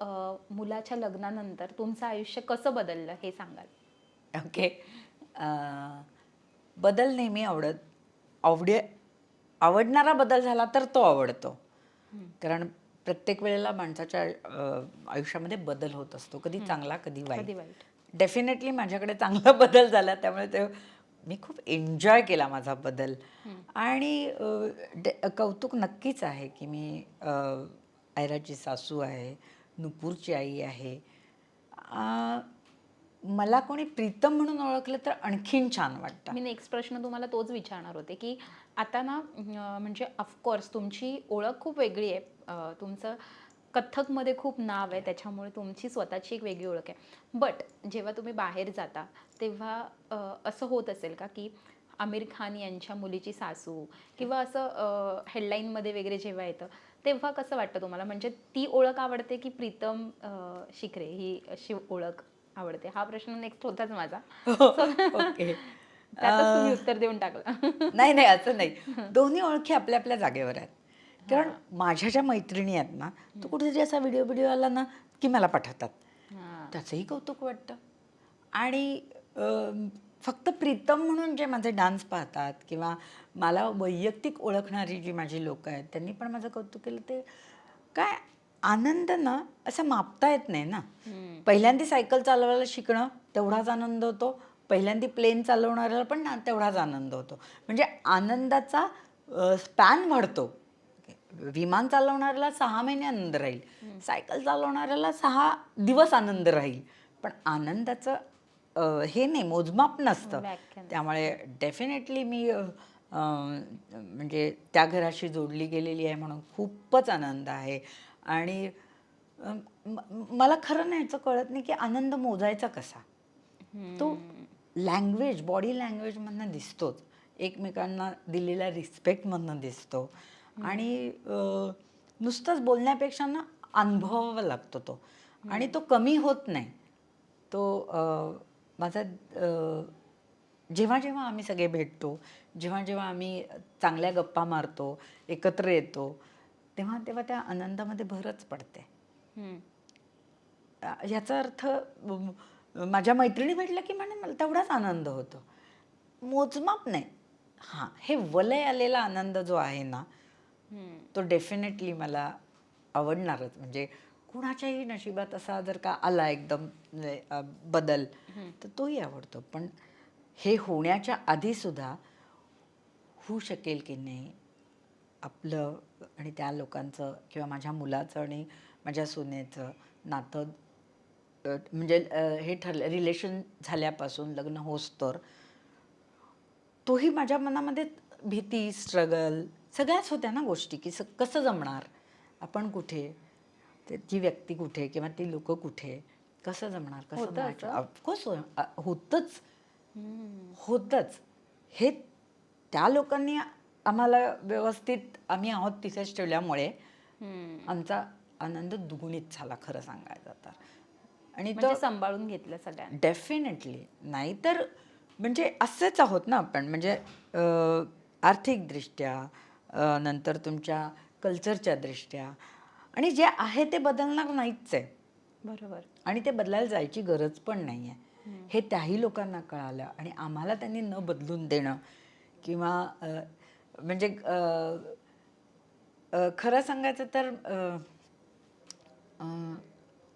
मुलाच्या लग्नानंतर तुमचं आयुष्य कसं बदललं हे सांगाल? ओके. बदल नेहमी आवडणारा बदल झाला तर तो आवडतो. कारण प्रत्येक वेळेला माणसाच्या आयुष्यामध्ये बदल होत असतो कधी चांगला कधी वाईट. डेफिनेटली माझ्याकडे चांगला बदल झाला त्यामुळे ते मी खूप एन्जॉय केला माझा बदल. आणि कौतुक नक्कीच आहे की मी आयराची सासू आहे नुपूरची आई आहे. मला कोणी प्रीतम म्हणून ओळखलं तर आणखीन छान वाटतं. मी नेक्स्ट प्रश्न तुम्हाला तोच विचारणार होते की आता ना म्हणजे ऑफकोर्स तुमची ओळख खूप वेगळी आहे. तुमचं कथ्थकमध्ये खूप नाव आहे त्याच्यामुळे तुमची स्वतःची एक वेगळी ओळख आहे. बट जेव्हा तुम्ही बाहेर जाता तेव्हा असं होत असेल का की आमिर खान यांच्या मुलीची सासू किंवा असं हेडलाईनमध्ये वगैरे जेव्हा येतं तेव्हा कसं वाटतं तुम्हाला? म्हणजे ती ओळख आवडते की प्रीतम शिखरे ही अशी ओळख आवडते? हा प्रश्न नेक्स्ट होताच माझा. ओके. त्यातच तुम्ही उत्तर देऊन टाकलं. नाही नाही, असं नाही. दोन्ही ओळखी आपल्या आपल्या जागेवर आहेत. कारण हां. माझ्या ज्या मैत्रिणी आहेत ना, तो कुठेतरी असा व्हिडिओ व्हिडिओ आला ना की मला पाठवतात. हां. त्याचंही कौतुक वाटतं. आणि फक्त प्रीतम म्हणून जे माझे डान्स पाहतात किंवा मला वैयक्तिक ओळखणारी जी माझी लोकं आहेत त्यांनी पण माझं कौतुक केलं. ते काय आनंद ना असा मापता येत नाही ना. पहिल्यांदा सायकल चालवायला शिकणं तेवढाच आनंद होतो. पहिल्यांदा प्लेन चालवणाऱ्याला पण तेवढाच आनंद होतो. म्हणजे आनंदाचा स्पॅन वाढतो. विमान चालवणाऱ्याला 6 महिने आनंद राहील, सायकल चालवणाऱ्याला 6 दिवस आनंद राहील. पण आनंदाचं हे नाही, मोजमाप नसतं. व्याख्यान. त्यामुळे डेफिनेटली मी म्हणजे त्या घराशी जोडली गेलेली आहे म्हणून खूपच आनंद आहे. आणि मला खरं नाही याचं कळत नाही की आनंद मोजायचा कसा. तो लँग्वेज, बॉडी लँग्वेजमधनं दिसतोच. एकमेकांना दिलेल्या रिस्पेक्टमधनं दिसतो. आणि नुसतंच बोलण्यापेक्षा ना अनुभवावा लागतो तो. आणि तो कमी होत नाही. तो माझा जेव्हा जेव्हा आम्ही सगळे भेटतो, जेव्हा जेव्हा आम्ही चांगल्या गप्पा मारतो, एकत्र येतो, तेव्हा तेव्हा त्या आनंदामध्ये भरच पडते. याचा अर्थ माझ्या मैत्रिणी भेटल्या की म्हणे मला तेवढाच आनंद होतो. मोजमाप नाही. हां, हे वलय आलेला आनंद जो आहे ना, तो डेफिनेटली मला आवडणारच. म्हणजे कुणाच्याही नशिबात असा जर का आला एकदम बदल, तर तोही आवडतो. पण हे होण्याच्या आधीसुद्धा होऊ शकेल की नाही आपलं आणि त्या लोकांचं किंवा माझ्या मुलाचं आणि माझ्या सुनेचं नातं, म्हणजे हे ठरलं रिलेशन झाल्यापासून लग्न होस्तोवर तोही माझ्या मनामध्ये भीती, स्ट्रगल सगळ्याच होत्या ना गोष्टी की कसं जमणार, आपण कुठे, ती व्यक्ती कुठे किंवा ती लोकं कुठे, कसं जमणार, कसं होतं मॅच. असं? ऑफकोर्स होतंच. होतंच. हे त्या लोकांनी आम्हाला व्यवस्थित आम्ही आहोत तिथेच ठेवल्यामुळे आमचा आनंद दुगुणित झाला खरं सांगायचं तर. आणि म्हणजे सांभाळून घेतलं सगळ्यांना. डेफिनेटली. नाहीतर म्हणजे असेच आहोत ना आपण. म्हणजे आर्थिकदृष्ट्या, नंतर तुमच्या कल्चरच्या दृष्ट्या, आणि जे आहे ते बदलणार नाहीच आहे. बरोबर. आणि ते बदलायला जायची गरज पण नाही आहे. हे त्याही लोकांना कळालं आणि आम्हाला त्यांनी न बदलून देणं किंवा म्हणजे खरं सांगायचं तर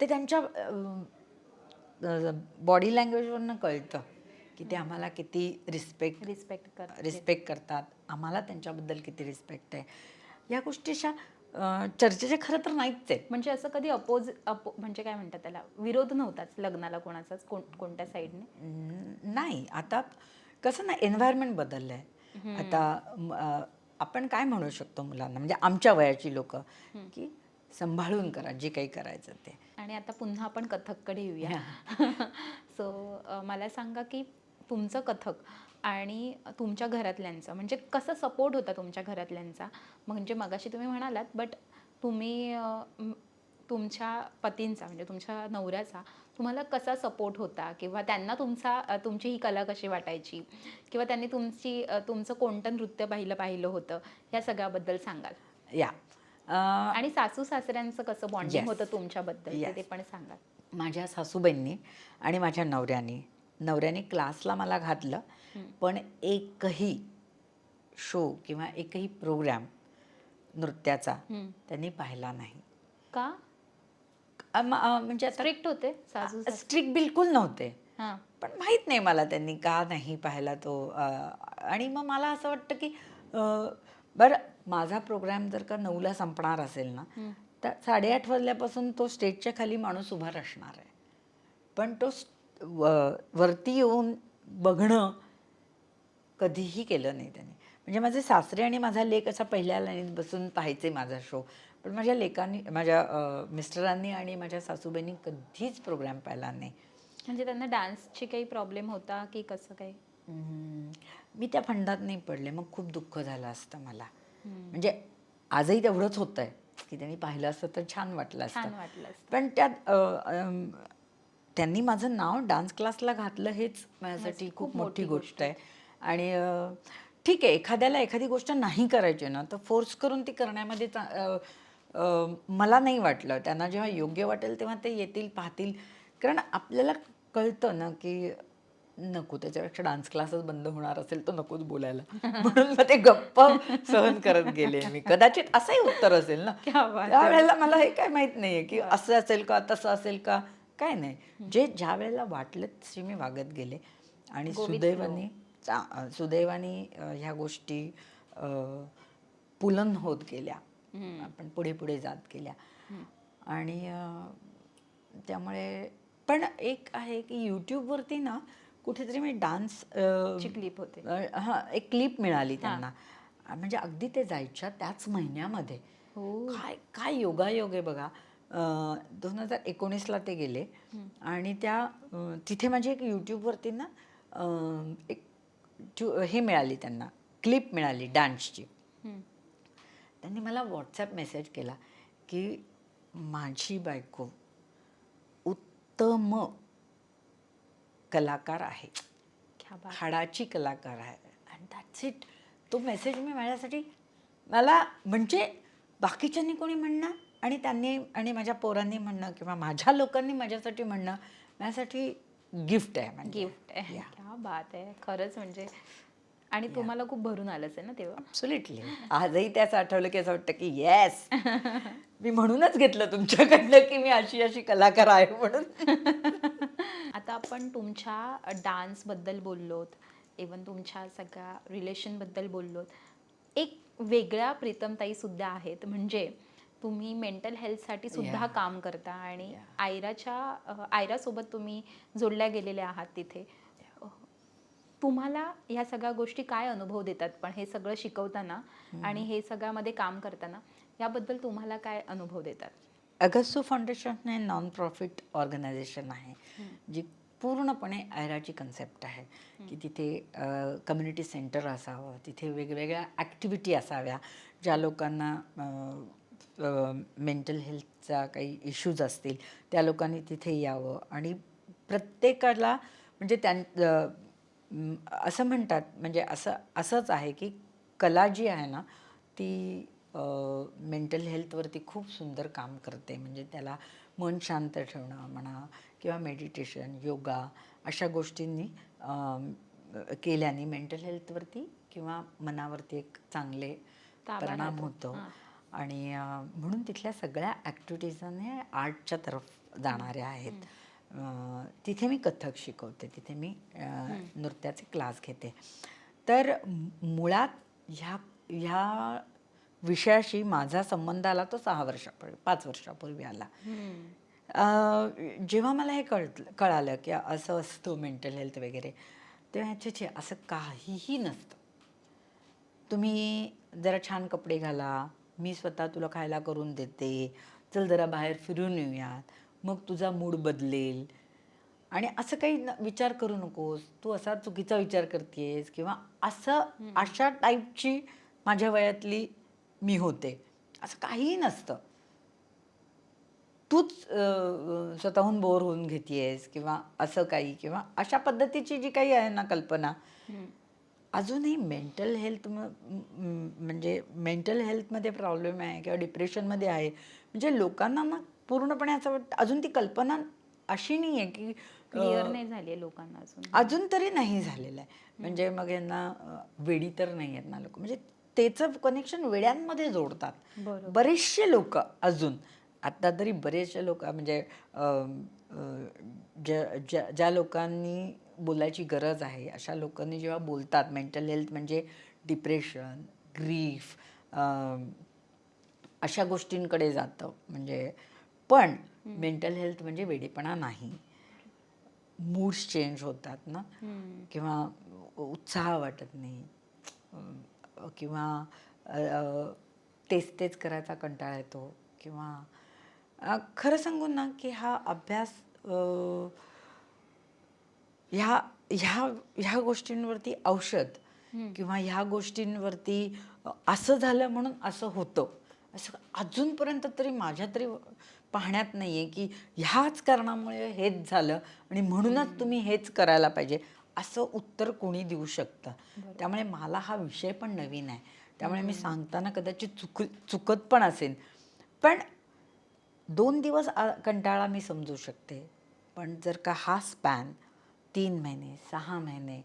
ते त्यांच्या बॉडी लँग्वेजवरनं कळतं की ते आम्हाला किती रिस्पेक्ट करतात, आम्हाला त्यांच्याबद्दल किती रिस्पेक्ट आहे. या गोष्टीच्या चर्चेचे खरं तर नाहीच आहेत. म्हणजे असं कधी म्हणजे काय म्हणतात त्याला, विरोध नव्हताच लग्नाला कोणाचाच कोणत्या साईडने? नाही. आता कसं ना, एन्व्हायरमेंट बदललं आहे. आता आपण काय म्हणू शकतो मुलांना, म्हणजे आमच्या वयाची लोकं, की सांभाळून करा जे काही करायचं ते. आणि आता पुन्हा आपण कथककडे येऊया. सो मला सांगा की तुमचं कथक आणि तुमच्या घरातल्यांचं म्हणजे कसं सपोर्ट होता तुमच्या घरातल्यांचा? म्हणजे मगाशी तुम्ही म्हणालात, बट तुम्ही तुमच्या पतींचा म्हणजे तुमच्या नवऱ्याचा तुम्हाला कसा सपोर्ट होता किंवा त्यांना तुमची ही कला कशी वाटायची किंवा त्यांनी तुमचं कोणतं नृत्य पाहिलं होतं, या सगळ्याबद्दल सांगाल? या आणि सासू सासऱ्यांचं कसं बॉन्डिंग Yes. होतं तुमच्याबद्दल ते Yes. पण सांगा. माझ्या सासूबाईंनी आणि माझ्या नवऱ्याने क्लासला मला घातलं, पण एकही शो किंवा एकही प्रोग्राम नृत्याचा त्यांनी पाहिला नाही. का? म्हणजे आता स्ट्रिक्ट होते सासू सासरे? स्ट्रिक्ट बिलकुल नव्हते. हां. पण माहीत नाही मला त्यांनी का नाही पाहिला तो. आणि मग मला असं वाटतं की बरं, माझा प्रोग्राम जर का 9ला संपणार असेल ना, तर 8:30 वाजल्यापासून तो स्टेजच्या खाली माणूस उभा असणार आहे. पण तो वरती येऊन बघणं कधीही केलं नाही त्यांनी. म्हणजे माझे सासरे आणि माझा लेक असा पहिल्या लाईनीत बसून पाहायचे माझा शो. पण माझ्या मिस्टरांनी आणि माझ्या सासूबाईंनी कधीच प्रोग्राम पाहिला नाही. म्हणजे त्यांना डान्सची काही प्रॉब्लेम होता की कसं काय? मी त्या फंडात नाही पडले, मग खूप दुःख झालं असतं मला. म्हणजे आजही तेवढंच होत आहे की त्यांनी पाहिलं असतं तर छान वाटलं असतं. छान वाटलं असतं. पण त्यात त्यांनी माझं नाव डान्स क्लासला घातलं हेच माझ्यासाठी खूप मोठी गोष्ट आहे. आणि ठीक आहे, एखाद्याला एखादी गोष्ट नाही करायची ना, तर फोर्स करून ती करण्यामध्ये मला नाही वाटलं. त्यांना जेव्हा योग्य वाटेल तेव्हा ते येतील, पाहतील. कारण आपल्याला कळतं ना की नको, त्याच्यापेक्षा डान्स क्लासच बंद होणार असेल तर नकोच बोलायला. म्हणून मग ते गप्प सहन करत गेले मी. कदाचित असंही उत्तर असेल ना. क्या बात आहे. त्यावेळेला मला हे काय माहित नाहीये की असं असेल का, तसं असेल का, काय नाही. जे ज्या वेळेला वाटलं तशी मी वागत गेले. आणि Go with सुदैवाने ह्या गोष्टी पुलन होत गेल्या. आपण पुढे पुढे जात गेल्या. आणि त्यामुळे पण एक आहे की यूट्यूबवरती ना कुठेतरी मी डान्स क्लिप होते. हां, एक क्लिप मिळाली त्यांना. म्हणजे अगदी ते जायच्या त्याच महिन्यामध्ये. काय काय योगायोग आहे बघा. 2019ला ते गेले आणि तिथे माझी एक यूट्यूबवरती ना एक हे मिळाली, त्यांना क्लिप मिळाली डान्सची. त्यांनी मला व्हॉट्सॲप मेसेज केला की माझी बायको उत्तम कलाकार आहे, हाडाची कलाकार आहे. And that's it. तो मेसेज मी माझ्यासाठी, मला म्हणजे बाकीच्यांनी कोणी म्हणणं आणि त्यांनी आणि माझ्या पोरांनी म्हणणं किंवा माझ्या लोकांनी माझ्यासाठी म्हणणं, माझ्यासाठी गिफ्ट आहे. म्हणजे गिफ्ट आहे. क्या बात आहे. खरंच म्हणजे. आणि तुम्हाला खूप भरून आलं असेल ना तेव्हा. ॲब्सोल्युटली. आजही त्याच आठवलं की असं वाटतं की येस, मी म्हणूनच घेतलं तुमच्याकडनं की मी अशी अशी कलाकार आहे म्हणून. आता आपण तुमच्या डान्सबद्दल बोललोत, इवन तुमच्या सगळ्या रिलेशनबद्दल बोललोत. एक वेगळ्या प्रीतमताई सुद्धा आहेत, म्हणजे तुम्ही मेंटल हेल्थसाठी सुद्धा काम करता आणि आयरासोबत तुम्ही जोडल्या गेलेल्या आहात तिथे. तुम्हाला ह्या सगळ्या गोष्टी काय अनुभव देतात, पण हे सगळं शिकवताना आणि हे सगळ्यामध्ये काम करताना याबद्दल तुम्हाला काय अनुभव देतात? अगस्टो फाउंडेशन हे नॉन प्रॉफिट ऑर्गनायझेशन आहे, जी पूर्णपणे आयराची कन्सेप्ट आहे की तिथे कम्युनिटी सेंटर असावं, तिथे वेगवेगळ्या ॲक्टिव्हिटी असाव्या, ज्या लोकांना मेंटल हेल्थचा काही इश्यूज असतील त्या लोकांनी तिथे यावं. आणि प्रत्येकाला म्हणजे असं म्हणतात, म्हणजे असंच आहे की कला जी आहे ना ती मेंटल हेल्थवरती खूप सुंदर काम करते. म्हणजे त्याला मन शांत ठेवणं म्हणा किंवा मेडिटेशन, योगा अशा गोष्टींनी केल्याने मेंटल हेल्थवरती किंवा मनावरती एक चांगले परिणाम होतो. आणि म्हणून तिथल्या सगळ्या ॲक्टिव्हिटीजने आर्टच्या तरफ जाणाऱ्या आहेत. तिथे मी कथ्थक शिकवते, तिथे मी नृत्याचे क्लास घेते. तर मुळात ह्या विषयाशी माझा संबंध आला तो 5 वर्षापूर्वी आला. जेव्हा मला हे कळालं की असं असतं मेंटल हेल्थ वगैरे, तेव्हा ह्याचे असं काहीही नसतं. तुम्ही जरा छान कपडे घाला, मी स्वतः तुला खायला करून देते, चल जरा बाहेर फिरून येऊयात, मग तुझा मूड बदलेल. आणि असं काही विचार करू नकोस, तू असा चुकीचा विचार करतेस किंवा अशा टाईपची माझ्या वयातली मी होते, असं काहीही नसतं. तूच स्वतःहून बोर होऊन घेतेयस किंवा असं काही, किंवा अशा पद्धतीची जी काही आहे ना कल्पना. अजूनही मेंटल हेल्थ म्हणजे मेंटल हेल्थमध्ये प्रॉब्लेम आहे किंवा डिप्रेशनमध्ये आहे म्हणजे लोकांना ना पूर्णपणे असं वाटतं, अजून ती कल्पना अशी नाही आहे की क्लिअर नाही झाली आहे लोकांना अजून तरी नाही झालेलं आहे. म्हणजे मग यांना वेडी तर नाही आहेत ना लोक, म्हणजे त्याचं कनेक्शन वेड्यांमध्ये जोडतात बरेचसे लोक. अजून आत्ता तरी बरेचसे लोक म्हणजे ज्या लोकांनी बोलायची गरज आहे अशा लोकांनी जेव्हा बोलतात मेंटल हेल्थ म्हणजे डिप्रेशन, ग्रीफ अशा गोष्टींकडे जातं. म्हणजे पण मेंटल हेल्थ म्हणजे वेडेपणा नाही. मूड्स चेंज होतात ना, किंवा उत्साह वाटत नाही, किंवा तेच करायचा कंटाळा येतो, किंवा खरं सांगू ना की हा अभ्यास ह्या ह्या ह्या गोष्टींवरती औषध किंवा ह्या गोष्टींवरती असं झालं म्हणून असं होतं असं अजूनपर्यंत तरी माझ्या तरी पाहण्यात नाही आहे की ह्याच कारणामुळे हेच झालं आणि म्हणूनच तुम्ही हेच करायला पाहिजे असं उत्तर कोणी देऊ शकतं. त्यामुळे मला हा विषय पण नवीन आहे. त्यामुळे मी सांगताना कदाचित चुकत पण असेन. पण 2 दिवस कंटाळा मी समजू शकते. पण जर का हा स्पॅन 3 महिने, 6 महिने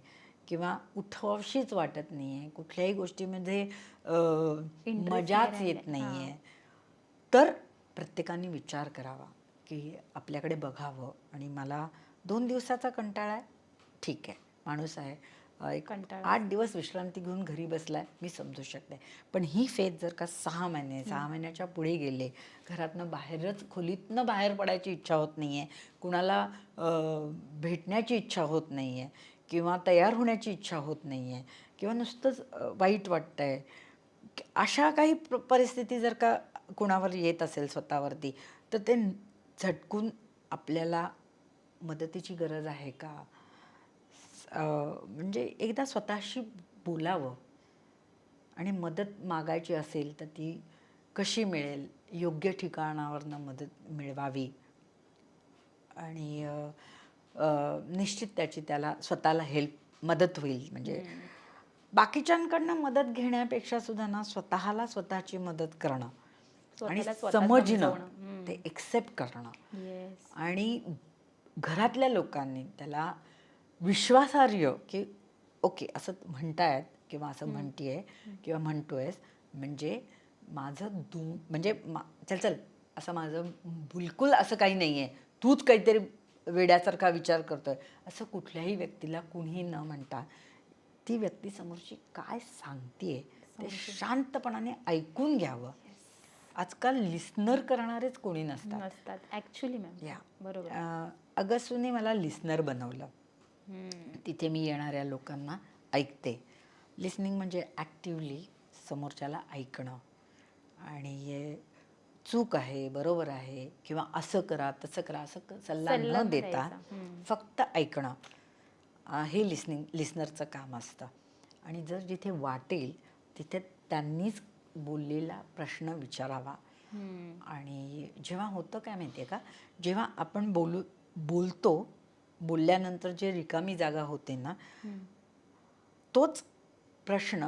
किंवा उठावशीच वाटत नाही आहे, कुठल्याही गोष्टीमध्ये मजाच येत नाही आहे, तर प्रत्येकाने विचार करावा की आपल्याकडे बघावं. आणि मला 2 दिवसाचा कंटाळा आहे, ठीक आहे, माणूस आहे, एक 8 दिवस विश्रांती घेऊन घरी बसलाय, मी समजू शकते. पण ही फेज जर का 6 महिने, 6 महिन्याच्या पुढे गेले, घरातनं बाहेरच खोलीतनं बाहेर पडायची इच्छा होत नाही आहे, कुणाला भेटण्याची इच्छा होत नाही आहे किंवा तयार होण्याची इच्छा होत नाही आहे किंवा नुसतंच वाईट वाटतं आहे, अशा काही परिस्थिती जर का कुणावर येत असेल स्वतःवरती, तर ते झटकून आपल्याला मदतीची गरज आहे का, म्हणजे एकदा स्वतःशी बोलावं आणि मदत मागायची असेल तर ती कशी मिळेल, योग्य ठिकाणावरनं मदत मिळवावी आणि निश्चित त्याला स्वतःला मदत होईल. म्हणजे बाकीच्यांकडनं मदत घेण्यापेक्षा सुद्धा ना स्वतःला स्वतःची मदत करणं आणि समजणं, ते एक्सेप्ट करणं आणि घरातल्या लोकांनी त्याला विश्वासार्ह की ओके असं म्हणतायत किंवा असं म्हणतीये किंवा म्हणतोयस म्हणजे माझं म्हणजे चल चल असं माझं बिलकुल असं काही नाही आहे, तूच काहीतरी वेड्यासारखा विचार करतोय असं कुठल्याही व्यक्तीला कुणीही न म्हणता ती व्यक्ती समोरची काय सांगतेय ते शांतपणाने ऐकून घ्यावं. आजकाल लिस्नर करणारेच कोणी नसतात ॲक्च्युली मॅम. या बरोबर. अगसूने मला लिस्नर बनवलं. तिथे मी येणाऱ्या लोकांना ऐकते. लिसनिंग म्हणजे ॲक्टिवली समोरच्याला ऐकणं आणि चूक आहे, बरोबर आहे किंवा असं करा तसं करा असं सल्ला न देता फक्त ऐकणं, हे लिस्नरचं काम असतं. आणि जर जिथे वाटेल तिथे त्यांनीच बोललेला प्रश्न विचारावा. आणि जेव्हा होतं काय माहिती आहे का, जेव्हा आपण बोलतो, बोलल्यानंतर जे रिकामी जागा होते ना, तोच प्रश्न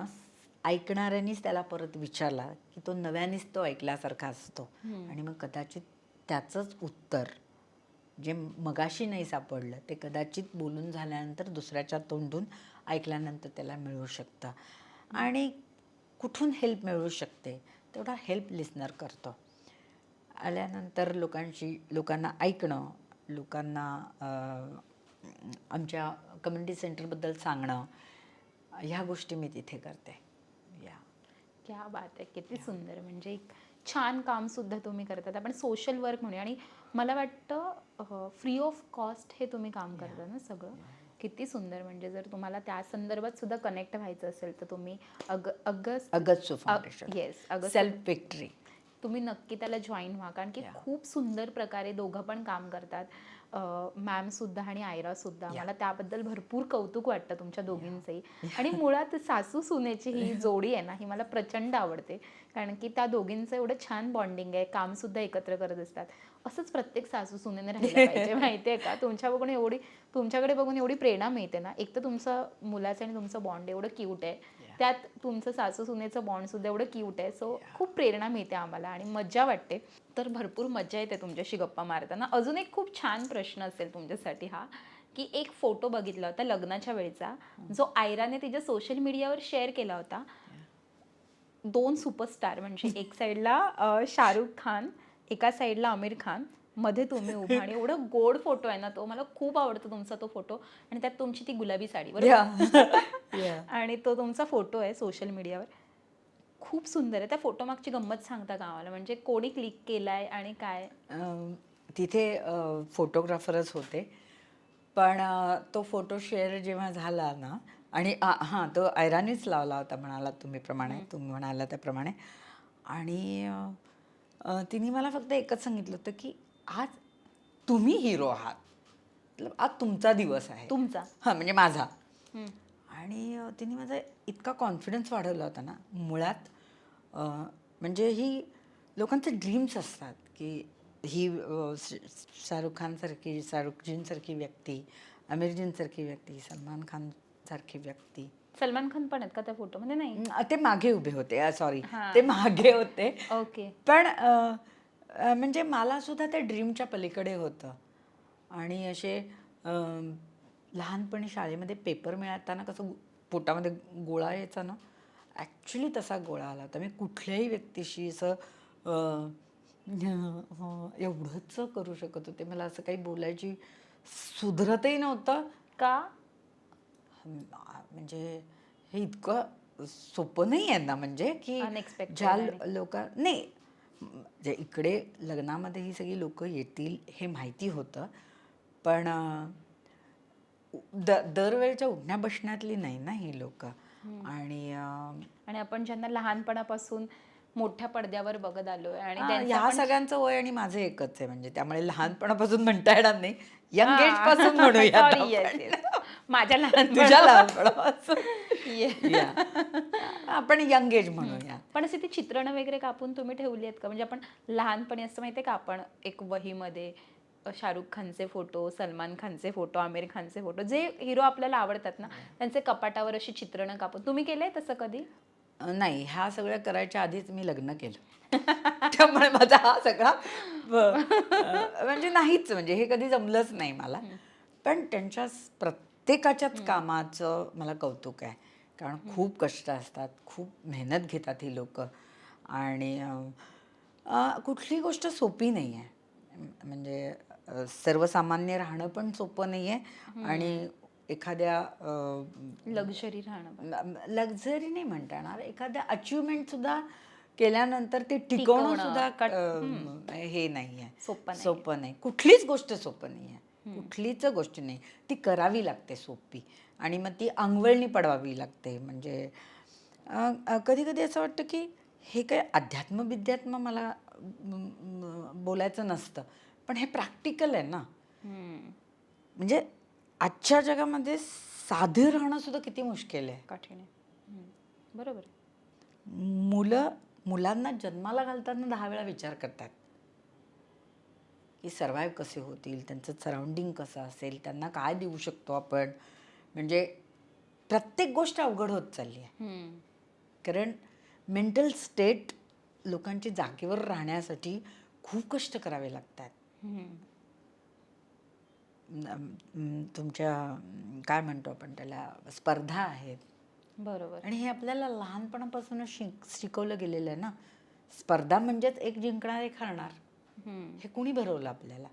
ऐकणाऱ्यांनीच त्याला परत विचारला की तो नव्यानेच तो ऐकल्यासारखा असतो. आणि मग कदाचित त्याचंच उत्तर जे मगाशी नाही सापडलं ते कदाचित बोलून झाल्यानंतर दुसऱ्याच्या तोंडून ऐकल्यानंतर त्याला मिळू शकतं. आणि कुठून हेल्प मिळू शकते तेवढा हेल्प लिस्नर करतो. आल्यानंतर लोकांना ऐकणं, लोकांना आमच्या कम्युनिटी सेंटरबद्दल सांगणं, ह्या गोष्टी मी तिथे करते. क्या बात आहे, किती सुंदर. म्हणजे एक छान काम सुद्धा तुम्ही करतात. आपण सोशल वर्क म्हणूया आणि मला वाटतं फ्री ऑफ कॉस्ट हे तुम्ही काम करता ना सगळं. किती सुंदर. म्हणजे जर तुम्हाला त्या संदर्भात सुद्धा कनेक्ट व्हायचं असेल तर तुम्ही अगस्टू फाउंडेशन, येस, सेल्फ विक्ट्री, तुम्ही नक्की त्याला जॉईन व्हा. कारण की खूप सुंदर प्रकारे दोघं पण काम करतात, मॅम सुद्धा आणि आयरा सुद्धा. मला त्याबद्दल भरपूर कौतुक वाटतं तुमच्या दोघींचंही. आणि मुळात सासू सुनेची ही जोडी आहे ना, ही मला प्रचंड आवडते. कारण की त्या दोघींचं एवढं छान बॉन्डिंग आहे, काम सुद्धा एकत्र करत असतात. असंच प्रत्येक सासू सुनेने राहिलं पाहिजे. माहिती आहे का, तुमच्याकडे बघून एवढी प्रेरणा मिळते ना. एक तर तुमचं मुलाचं आणि तुमचं बॉन्ड एवढं क्यूट आहे, त्यात तुमचं सासू सुनेचं बॉन्ड सुद्धा एवढं क्यूट आहे. सो खूप प्रेरणा मिळते आम्हाला आणि मज्जा वाटते. तर भरपूर मज्जा येते तुमच्याशी गप्पा मारताना. अजून एक खूप छान प्रश्न असेल तुमच्यासाठी हा, की एक फोटो बघितला होता लग्नाच्या वेळचा, जो आयराने तिच्या सोशल मीडियावर शेअर केला होता. 2 सुपरस्टार, म्हणजे एक साईडला शाहरुख खान, एका साईडला आमिर खान, मध्ये तुम्ही उभा. आणि एवढं गोड फोटो आहे ना तो. मला खूप आवडतो तुमचा तो फोटो. आणि त्यात तुमची ती गुलाबी साडी, बरोबर. आणि तो तुमचा फोटो आहे सोशल मीडियावर. खूप सुंदर आहे. त्या फोटो मागची गंमत सांगता का आम्हाला, म्हणजे कोणी क्लिक केलाय आणि काय? तिथे फोटोग्राफरच होते. पण तो फोटो शेअर जेव्हा झाला ना, आणि हां, तो आयरानेच लावला होता तुम्ही म्हणाला त्याप्रमाणे. आणि तिने मला फक्त एकच सांगितलं होतं की आज तुम्ही हिरो आहात. आज तुमचा दिवस आहे. तुमचा. हां, म्हणजे माझा. हम्म. आणि तिने माझा इतका कॉन्फिडन्स वाढवला होता ना मुळात. म्हणजे ही लोकांचे ड्रीम्स असतात की ही शाहरुख खानसारखी, शाहरुखजींसारखी व्यक्ती, आमिरजींसारखी व्यक्ती, सलमान खानसारखी व्यक्ती. सलमान खान पण आहेत का त्या फोटोमध्ये? नाही. ते मागे उभे होते, सॉरी, हां. ते मागे होते. ओके. पण म्हणजे मला सुद्धा त्या ड्रीमच्या पलीकडे होतं. आणि असे लहानपणी शाळेमध्ये पेपर मिळताना कसं पोटामध्ये गोळा यायचा ना, ॲक्च्युली तसा गोळा आला होता. मी कुठल्याही व्यक्तीशी असं एवढंच करू शकत होते. मला असं काही बोलायची सुधरतही नव्हतं. का? म्हणजे हे इतकं सोपं नाही आहे ना, म्हणजे की Unexpected ज्या आणि- लोक नाही, जे इकडे लग्नामध्ये ही सगळी लोक येतील हे माहिती होतं, पण दरवेळच्या उठण्या बसण्यातली नाही ना ही लोक. आणि आणि आपण ज्यांना लहानपणापासून मोठ्या पडद्यावर बघत आलोय आणि त्यांचा ह्या पण सगळ्यांचं वय आणि माझं एकच आहे, म्हणजे त्यामुळे लहानपणापासून म्हणता येणार नाही, यंग एज हां. पासून म्हणूया Sorry, yes, yes. माझ्या तुझ्या लहानपणा लहानपणापासून या. आपण यंग एज म्हणूया. पण असे ती चित्रणं वगैरे कापून तुम्ही ठेवली आहेत का? म्हणजे आपण लहानपणी असं माहितीये का, आपण एक वहीमध्ये शाहरुख खानचे फोटो, सलमान खानचे फोटो, आमिर खानचे फोटो, जे हिरो आपल्याला आवडतात ना, त्यांचे कपाटावर अशी चित्रणं कापून, तुम्ही केलंय तसं कधी? नाही, ह्या सगळ्या करायच्या आधीच मी लग्न केलं. त्यामुळे माझा हा सगळा म्हणजे नाहीच, म्हणजे हे कधी जमलंच नाही मला. पण त्यांच्या प्रत्येकाच्याच कामाचं मला कौतुक आहे, कारण खूप कष्ट असतात, खूप मेहनत घेतात ही लोक. आणि कुठली गोष्ट सोपी नाही आहे. म्हणजे सर्वसामान्य राहणं पण सोपं नाही आहे. आणि एखाद्या लक्झरी राहणं. लक्झरी नाही म्हणता येणार, एखाद्या अचिव्हमेंट सुद्धा केल्यानंतर ते टिकवणं सुद्धा हे नाही आहे, सोपं नाही. कुठलीच गोष्ट सोपं नाही आहे, कुठलीच गोष्ट नाही. ती करावी लागते सोपी, आणि मग ती अंगवळणी पडवावी लागते. म्हणजे कधी कधी असं वाटतं की हे काय अध्यात्म बिध्यात्म मला बोलायचं नसतं, पण हे प्रॅक्टिकल आहे ना. म्हणजे आजच्या जगामध्ये साधे राहणं सुद्धा किती मुश्किल आहे, कठीण आहे. बरोबर. मुलांना जन्माला घालताना 10 वेळा विचार करतात की सर्वाईव्ह कसे होतील, त्यांचं सराउंडिंग कसं असेल, त्यांना काय देऊ शकतो आपण. म्हणजे प्रत्येक गोष्ट अवघड होत चालली आहे, कारण मेंटल स्टेट लोकांची जागेवर राहण्यासाठी खूप कष्ट करावे लागतात. तुमच्या काय म्हणतो आपण त्याला, स्पर्धा आहेत. बरोबर. आणि हे आपल्याला लहानपणापासूनच शिकवलं गेलेलं आहे ना. स्पर्धा म्हणजेच एक जिंकणार एक हारणार. हे कुणी भरवलं आपल्याला?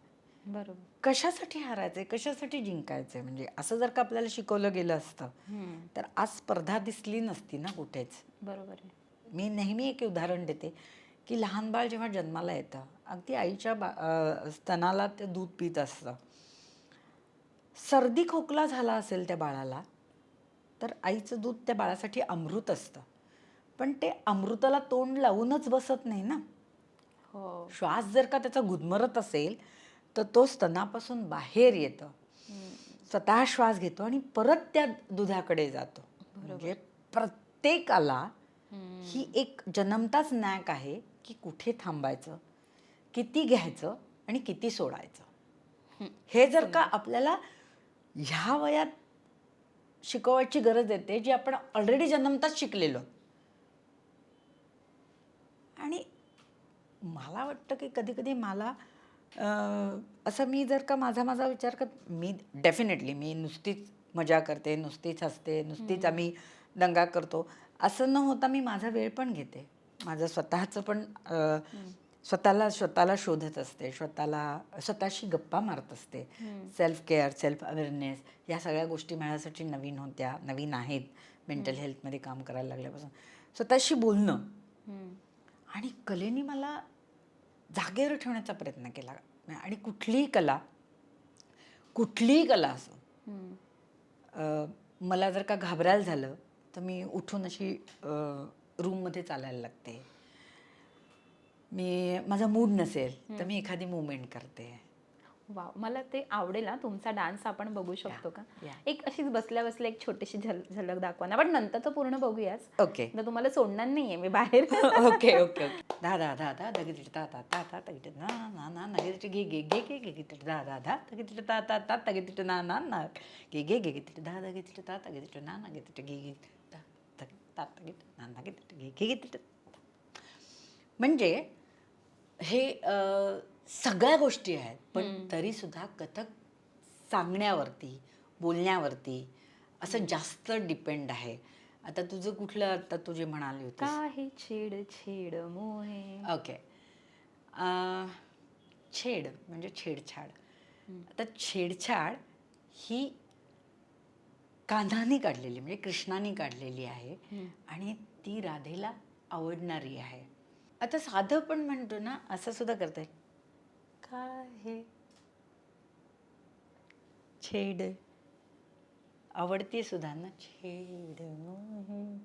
बरोबर. कशासाठी हारायचंय, कशासाठी जिंकायचंय, म्हणजे असं जर का आपल्याला शिकवलं गेलं असतं तर आज स्पर्धा दिसली नसती ना कुठेच. बरोबर आहे. मी नेहमी एक उदाहरण देते की लहान बाळ जेव्हा जन्माला येतं, अगदी आईच्या स्तनाला ते दूध पित असतं. सर्दी खोकला झाला असेल त्या बाळाला, तर आईचं दूध त्या बाळासाठी अमृत असतं. पण ते अमृताला तोंड लावूनच बसत नाही ना. हो. श्वास जर का त्याचा गुदमरत असेल तर तो स्तनापासून बाहेर येतो, स्वतः श्वास घेतो आणि परत त्या दुधाकडे जातो. म्हणजे प्रत्येकाला ही एक जन्मताच नॅक आहे की कुठे थांबायचं, किती घ्यायचं आणि किती सोडायचं. हे जर का आपल्याला ह्या वयात शिकवायची गरज येते, जी आपण ऑलरेडी जन्मताच शिकलेलो. आणि मला वाटतं की कधी कधी मला असं, मी जर का माझा विचार कर, मी डेफिनेटली मी नुसतीच मजा करते, नुसतीच हसते, नुसतीच आम्ही दंगा करतो असं न होता मी माझा वेळ पण घेते. माझं स्वतःचं पण स्वतःला शोधत असते, स्वतःशी गप्पा मारत असते. सेल्फ केअर, सेल्फ अवेअरनेस, या सगळ्या गोष्टी माझ्यासाठी नवीन होत्या, नवीन आहेत. मेंटल हेल्थमध्ये काम करायला लागल्यापासून स्वतःशी बोलणं आणि कलेने मला जागेवर ठेवण्याचा प्रयत्न केला. आणि कुठलीही कला असो, मला जर का घाबरायला झालं तर मी उठून अशी रूममध्ये चालायला लागते. माझा मूड नसेल तर मी एखादी मूवमेंट करते. वा, मला ते आवडेल ना, तुमचा डान्स आपण बघू शकतो का? या. एक अशीच बसल्या बसल्या एक छोटीशी झलक दाखवा ना, पण नंतर तर पूर्ण बघूयाच. ओके. तर तुम्हाला सोडणार नाहीये मी बाहेर. Okay okay okay. धा धा धा धा दगित ता ता ता ता तगित ना ना ना नगित गे गे गे गे गे गित धा धा धा तगित ता ता ता तगित ना ना ना गे गे गे गित धा दगित ता तगित ना ना गित गे गे ता तगित ता तगित ना ना गित गे गे गित. म्हणजे हे सगळ्या गोष्टी आहेत, पण तरी सुद्धा कथक सांगण्यावरती, बोलण्यावरती असं जास्त डिपेंड आहे. आता तुझं कुठलं, आता तू जे म्हणाली होतीस. काहे छेड छेड मोहे. ओके. छेड म्हणजे छेडछाड. आता छेडछाड ही कान्हाने काढलेली, म्हणजे कृष्णाने काढलेली आहे आणि ती राधेला आवडणारी आहे. आता साधं पण म्हणतो ना, असं सुद्धा करता काय हे छेड आवडते सुद्धा ना, छेड मोहे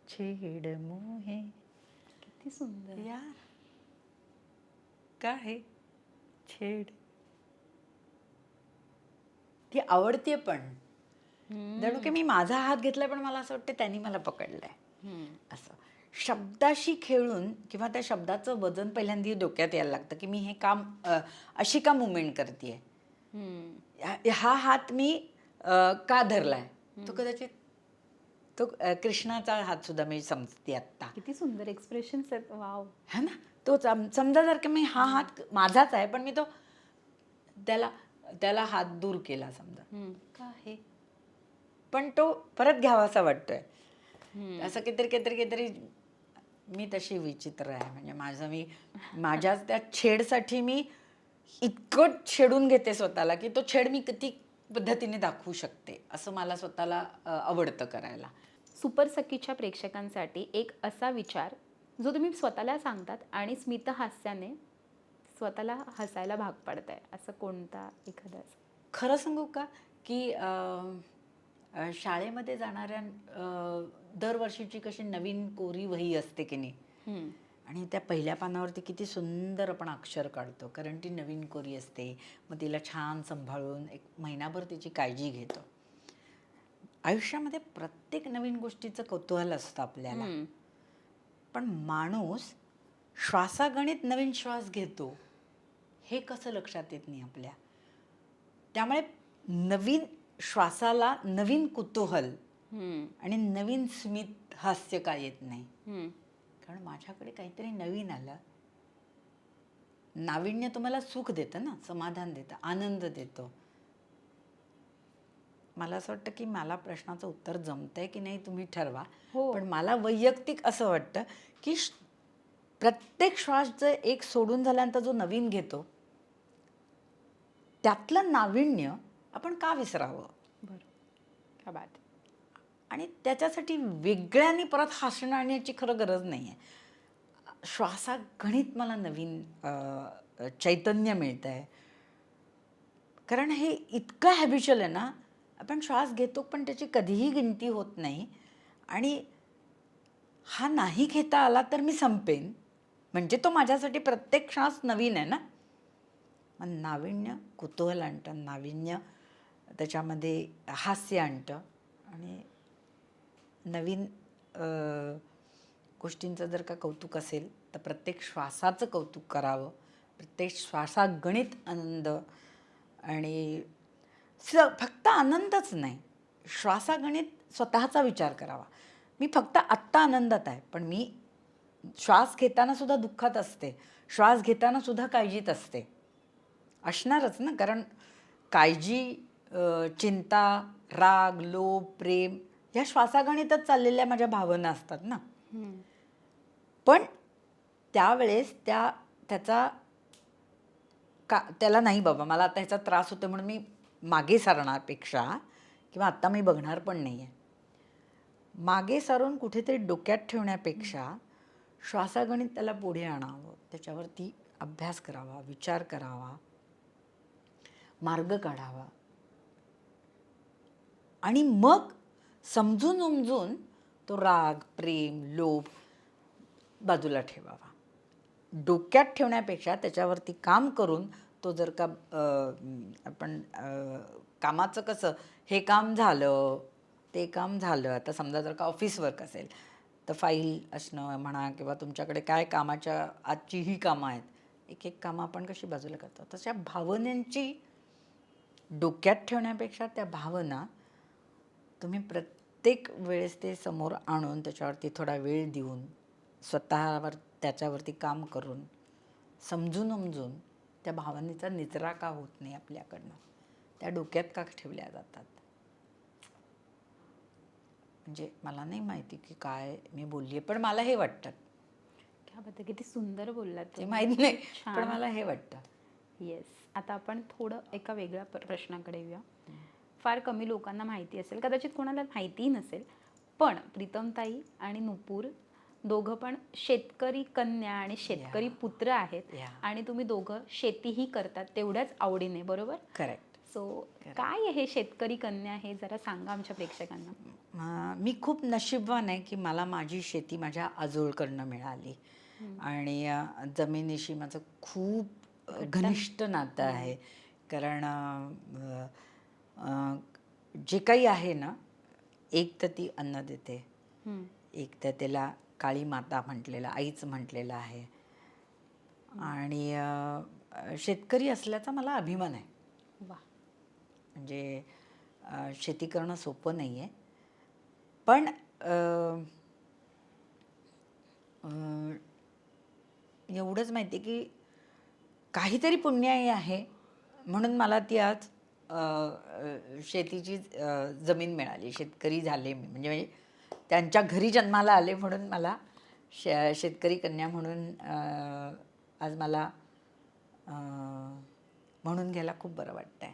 छेड मोहे. किती सुंदर. या काय आहे छेड, ती आवडते पण. जणू की मी माझा हात घेतलाय, पण मला असं वाटतं त्यांनी मला पकडलाय. असं शब्दाशी खेळून किंवा त्या शब्दाचं वजन पहिल्यांदा डोक्यात यायला लागतं की मी हे काम अशी का मुवमेंट करते, हा हात मी का धरलाय. तो कदाचित तो कृष्णाचा हात सुद्धा मी समजते आत्ता. किती सुंदर एक्सप्रेशन्स आहेत. वाव. है ना. तो समजा जर का मी हा हात माझाच आहे, पण मी तो त्याला त्याला हात दूर केला समजा, का हे, पण तो परत घ्यावासा वाटतोय. असं कितीतरी मी तशी विचित्र आहे. म्हणजे माझ्या त्या छेडसाठी मी इतकं छेडून घेते स्वतःला की तो छेड मी किती पद्धतीने दाखवू शकते, असं मला स्वतःला आवडतं करायला. सुपर सखीच्या प्रेक्षकांसाठी एक असा विचार जो तुम्ही स्वतःला सांगतात आणि स्मित हास्याने स्वतःला हसायला भाग पाडताय, असं कोणता एखादा? खरं सांगू का की शाळेमध्ये जाणाऱ्या दरवर्षीची कशी नवीन कोरी वही असते की नाही, आणि त्या पहिल्या पानावरती किती सुंदर आपण अक्षर काढतो, कारण ती नवीन कोरी असते. मग तिला छान सांभाळून एक महिनाभर तिची काळजी घेतो. आयुष्यामध्ये प्रत्येक नवीन गोष्टीचं कौतूहल असतं आपल्याला, पण माणूस श्वासागणित नवीन श्वास घेतो हे कसं लक्षात येत नाही आपल्या. त्यामुळे नवीन श्वासाला नवीन कुतूहल आणि नवीन स्मित हास्य का येत नाही, कारण माझ्याकडे काहीतरी नवीन आलं. नाविन्य तुम्हाला सुख देतं ना, समाधान देतं, आनंद देतो. मला असं वाटतं की मला प्रश्नाचं उत्तर जमतंय की नाही तुम्ही ठरवा. पण मला वैयक्तिक असं वाटतं की प्रत्येक श्वास जर एक सोडून झाल्यानंतर जो नवीन घेतो त्यातलं नाविन्य आपण का विसरावं. बरं, क्या बात. आणि त्याच्यासाठी वेगळ्याने परत हसणं आणण्याची खरं गरज नाही आहे. श्वासागणित मला नवीन चैतन्य मिळतं आहे, कारण हे इतकं हॅबिच्युअल आहे ना. आपण श्वास घेतो पण त्याची कधीही गिनती होत नाही, आणि हा नाही घेता आला तर मी संपेन, म्हणजे तो माझ्यासाठी प्रत्येक श्वास नवीन आहे ना. मग नाविन्य कुतूहल आणतं, नाविन्य त्याच्यामध्ये हास्य आणतं, आणि नवीन गोष्टींचं जर का कौतुक असेल तर प्रत्येक श्वासाचं कौतुक करावं, प्रत्येक श्वासागणित आनंद. आणि फक्त आनंदच नाही, श्वासागणित स्वतःचा विचार करावा. मी फक्त आत्ता आनंदात आहे, पण मी श्वास घेताना सुद्धा दुःखात असते, श्वास घेताना सुद्धा काळजीत असते, असणारच ना. कारण काळजी, चिंता, राग, लोभ, प्रेम ह्या श्वासागणितच चाललेल्या माझ्या भावना असतात ना. पण त्यावेळेस त्याचा त्याला नाही बाबा मला आता ह्याचा त्रास होतो म्हणून मी मागे सारण्यापेक्षा, किंवा आत्ता मी बघणार पण नाही आहे, मागे सारून कुठेतरी डोक्यात ठेवण्यापेक्षा श्वासागणित त्याला पुढे आणावं, त्याच्यावरती अभ्यास करावा, विचार करावा, मार्ग काढावा, आणि मग समजून उमजून तो राग, प्रेम, लोभ बाजूला ठेवावा. डोक्यात ठेवण्यापेक्षा त्याच्यावरती काम करून तो जर का आपण कामाचं कसं हे काम झालं ते काम झालं, आता समजा जर का ऑफिस वर्क असेल तर फाईल असणं म्हणा किंवा तुमच्याकडे काय कामाच्या आजची ही कामं आहेत, एक एक कामं आपण कशी बाजूला करतो तशा भावनांची डोक्यात ठेवण्यापेक्षा त्या भावना तुम्ही प्रत्येक वेळेस ते समोर आणून त्याच्यावरती थोडा वेळ देऊन स्वतःवर त्याच्यावरती काम करून समजून उमजून त्या भावनेचा निचरा का होत नाही आपल्याकडनं, त्या डोक्यात का ठेवल्या जातात. म्हणजे मला नाही माहिती की काय मी बोललीये, पण मला हे वाटतं. क्या बात आहे, किती सुंदर बोललात ते तुम्ही. माहीत नाही छान. पण मला हे वाटतं. येस. आता आपण थोडं एका वेगळ्या प्रश्नाकडे येऊया. फार कमी लोकांना माहिती असेल, कदाचित कोणाला माहितीही नसेल, पण प्रीतमताई आणि नुपूर दोघं पण शेतकरी कन्या आणि शेतकरी पुत्र आहेत. आणि तुम्ही दोघं शेतीही करतात तेवढ्याच आवडीने, बरोबर? करेक्ट. सो काय आहे शेतकरी कन्या हे जरा सांगा आमच्या प्रेक्षकांना. मी खूप नशीबवान आहे की मला माझी शेती माझ्या आजोळकडनं मिळाली आणि जमिनीशी माझं खूप घनिष्ठ नातं आहे. कारण जे काही आहे ना, एक तर ती अन्न देते, एक तर त्याला काळी माता म्हटलेलं, आईच म्हटलेलं आहे. आणि शेतकरी असल्याचा मला अभिमान आहे. वा. म्हणजे शेती करणं सोपं नाही आहे, पण एवढंच माहिती आहे की काहीतरी पुण्याई आहे म्हणून मला ती आज शेतीची जमीन मिळाली, शेतकरी झाले मी. म्हणजे त्यांच्या घरी जन्माला आले म्हणून मला शेतकरी कन्या म्हणून आज मला म्हणून घ्यायला खूप बरं वाटतं आहे.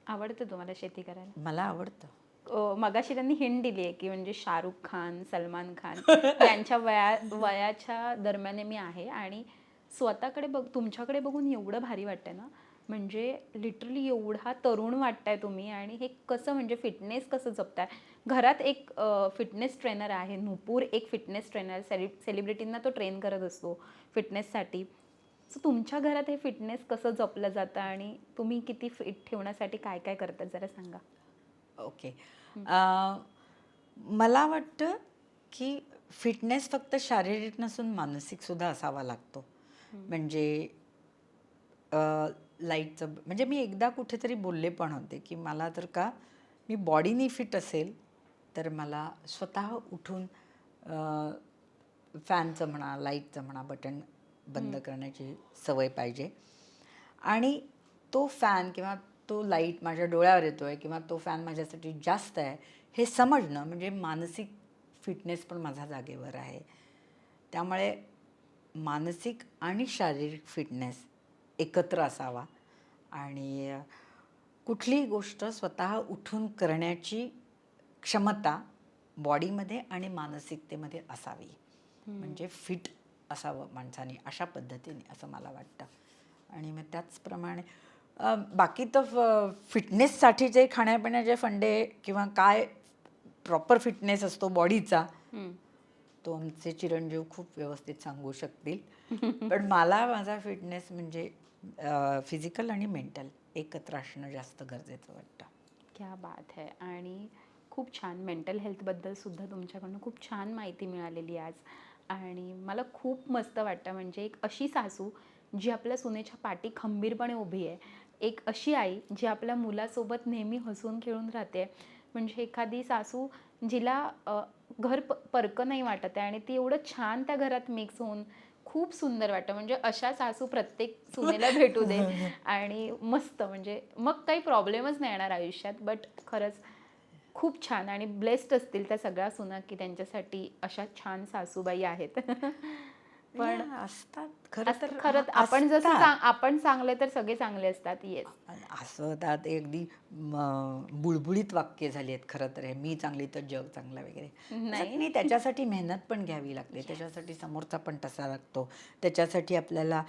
आवडतं तुम्हाला शेती करायला? मला आवडतं. मगाशी त्यांनी हिंट दिली आहे की म्हणजे शाहरुख खान, सलमान खान यांच्या वयाच्या दरम्यान मी आहे आणि स्वतःकडे तुमच्याकडे बघून एवढं भारी वाटतंय ना. म्हणजे लिटरली एवढा तरुण वाटताय तुम्ही. आणि हे कसं म्हणजे फिटनेस कसं जपताय? घरात एक फिटनेस ट्रेनर आहे, नुपूर एक फिटनेस ट्रेनर, सेलिब्रिटींना तो ट्रेन करत असतो फिटनेससाठी. सो तुमच्या घरात हे फिटनेस कसं जपलं जातं आणि तुम्ही किती फिट ठेवण्यासाठी काय काय करतात जरा सांगा. ओके. मला वाटतं की फिटनेस फक्त शारीरिक नसून मानसिक सुद्धा असावा लागतो. म्हणजे लाईटचं म्हणजे मी एकदा कुठेतरी बोलले पण होते की मला जर का मी बॉडीनी फिट असेल तर मला स्वतः उठून फॅनचं म्हणा, लाईटचं म्हणा, बटन बंद करण्याची सवय पाहिजे. आणि तो फॅन किंवा तो लाईट माझ्या डोळ्यावर येतो आहे किंवा तो फॅन माझ्यासाठी जास्त आहे हे समजणं म्हणजे मानसिक फिटनेस पण माझ्या जागेवर आहे. त्यामुळे मानसिक आणि शारीरिक फिटनेस एकत्र असावा आणि कुठलीही गोष्ट स्वतः उठून करण्याची क्षमता बॉडीमध्ये आणि मानसिकतेमध्ये असावी. म्हणजे फिट असावं माणसाने अशा पद्धतीने, असं मला वाटतं. आणि मग त्याचप्रमाणे बाकी तर फिटनेससाठी जे खाण्यापिण्याचे फंडे किंवा काय प्रॉपर फिटनेस असतो बॉडीचा तो आमचे चिरंजीव खूप व्यवस्थित सांगू शकतील. पण मला माझा फिटनेस म्हणजे फिजिकल आणि मेंटल एकत्र असणं जास्त गरजेचं वाटतं. क्या बात है. आणि खूप छान मेंटल हेल्थबद्दल सुद्धा तुमच्याकडून खूप छान माहिती मिळालेली आज. आणि मला खूप मस्त वाटतं म्हणजे एक अशी सासू जी आपल्या सुनेच्या पाठी खंबीरपणे उभी आहे, एक अशी आई जी आपल्या मुलासोबत नेहमी हसून खेळून राहते. म्हणजे एखादी सासू जिला घर परकं नाही वाटत आहे आणि ती एवढं छान त्या घरात मिक्स होऊन खूप सुंदर वाटतं. म्हणजे अशा सासू प्रत्येक सुनेला भेटू दे आणि मस्त म्हणजे मग काही प्रॉब्लेमच नाही येणार आयुष्यात. बट खरंच खूप छान आणि ब्लेस्ड असतील त्या सगळ्या सुना की त्यांच्यासाठी अशा छान सासूबाई आहेत. पण असतात खरं तर. खरंच आपण जसं आपण चांगले तर सगळे चांगले असतात. येस. असं त्यात अगदी बुळबुळीत वाक्य झाली आहेत खरं तर. हे मी चांगली तर जग चांगलं वगैरे नाही. त्याच्यासाठी मेहनत पण घ्यावी लागते, त्याच्यासाठी समोरचा पण तसा लागतो, त्याच्यासाठी आपल्याला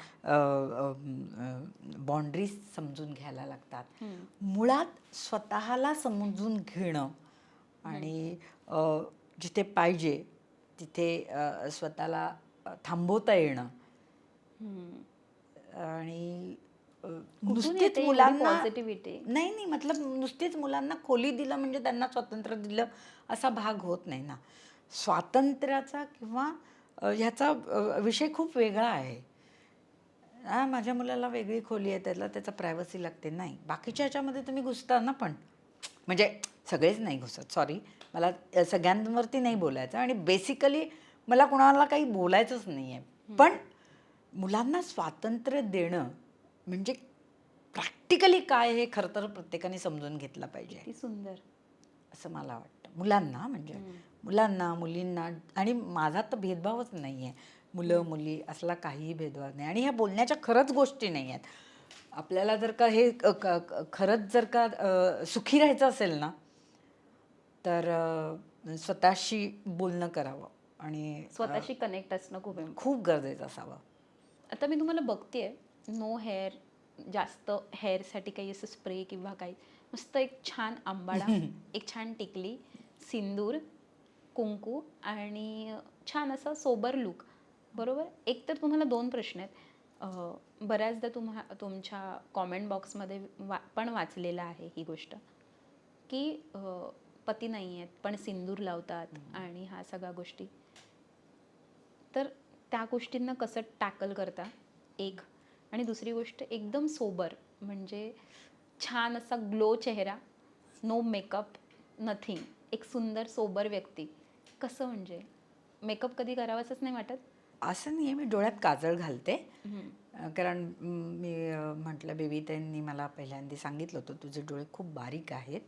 बाउंड्रीज समजून घ्यायला लागतात. मुळात स्वतःला समजून घेणं आणि जिथे पाहिजे तिथे स्वतःला थांबवता येणं आणि कुठून नुसतीच येते एवढी मुलांना पॉझिटिव्हिटी? नाही मतलब नुसतीच मुलांना खोली दिलं म्हणजे त्यांना स्वातंत्र्य दिलं असा भाग होत नाही ना. स्वातंत्र्याचा किंवा ह्याचा विषय खूप वेगळा आहे. माझ्या मुलाला वेगळी खोली आहे, त्याला त्याचा प्रायव्हसी लागते, नाही. बाकीच्या ह्याच्यामध्ये तुम्ही घुसता ना, पण म्हणजे सगळेच नाही घुसत, सॉरी. मला सगळ्यांवरती नाही बोलायचं आणि बेसिकली मला कोणाला काही बोलायचंच नाही आहे. पण मुलांना स्वातंत्र्य देणं म्हणजे प्रॅक्टिकली काय हे खरं तर प्रत्येकाने समजून घेतलं पाहिजे किती सुंदर. असं मला वाटतं. मुलांना म्हणजे मुलांना, मुलींना, आणि माझा तर भेदभावच नाही आहे. मुलं मुली असला काहीही भेदभाव नाही. आणि ह्या बोलण्याच्या खरंच गोष्टी नाही आहेत. आपल्याला जर का हे खरंच जर का सुखी राहायचं असेल ना, तर स्वतःशी बोलणं करावं आणि स्वतःशी कनेक्ट असणं खूप खूप गरजेचं असावं. आता मी तुम्हाला बघतेय, नो हेअर, जास्त हेअरसाठी काही असं स्प्रे किंवा काही, मस्त एक छान आंबाडा, एक छान टिकली, सिंदूर, कुंकू आणि छान असा सोबर लुक. बरोबर. एक तर तुम्हाला 2 प्रश्न आहेत. बऱ्याचदा तुमच्या कॉमेंट बॉक्समध्ये पण वाचलेलं आहे ही गोष्ट, की पती नाही आहेत पण सिंदूर लावतात आणि ह्या सगळ्या गोष्टी. तर त्या गोष्टींना कसं टॅकल करता एक, आणि दुसरी गोष्ट एकदम सोबर, म्हणजे छान असा ग्लो चेहरा, नो मेकअप, नथिंग, एक सुंदर सोबर व्यक्ती, कसं म्हणजे मेकअप कधी करावाच नाही वाटत? असं नाही आहे, मी डोळ्यात काजळ घालते. कारण मी म्हटलं, बेबी त्यांनी मला पहिल्यांदा सांगितलं होतं, तुझे डोळे खूप बारीक आहेत,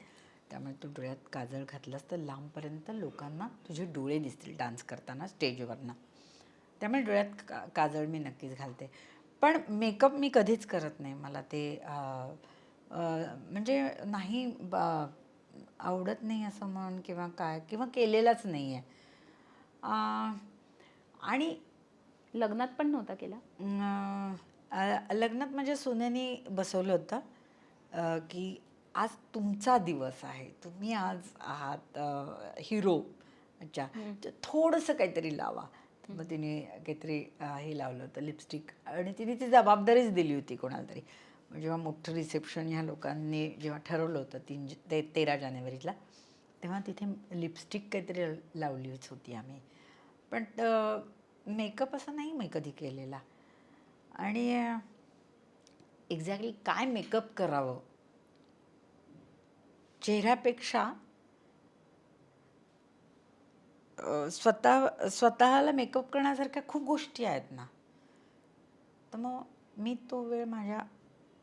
त्यामुळे तू डोळ्यात काजळ घातलंस तर लांबपर्यंत लोकांना तुझे डोळे दिसतील डान्स करताना स्टेजवरनं. त्यामुळे डोळ्यात काजळ मी नक्कीच घालते. पण मेकअप मी कधीच करत नाही. मला ते म्हणजे नाही आवडत नाही असं म्हण किंवा काय, किंवा केलेलाच नाही आहे. आणि लग्नात पण नव्हता केला? लग्नात माझ्या सुनेनी बसवलं होतं की आज तुमचा दिवस आहे, तुम्ही आज आहात हिरो, अच्छा, तर थोडंसं काहीतरी लावा. मग तिने काहीतरी हे लावलं होतं, लिपस्टिक, आणि तिने ती जबाबदारीच दिली होती कोणाला तरी. जेव्हा मोठं रिसेप्शन ह्या लोकांनी जेव्हा ठरवलं होतं 13 जानेवारीला, तेव्हा तिथे लिपस्टिक काहीतरी लावलीच होती आम्ही. पण मेकअप असं नाही मी कधी केलेला. आणि एक्झॅक्टली काय मेकअप करावं, चेहऱ्यापेक्षा स्वतःला मेकअप करण्यासारख्या खूप गोष्टी आहेत ना. तर मग मी तो वेळ माझ्या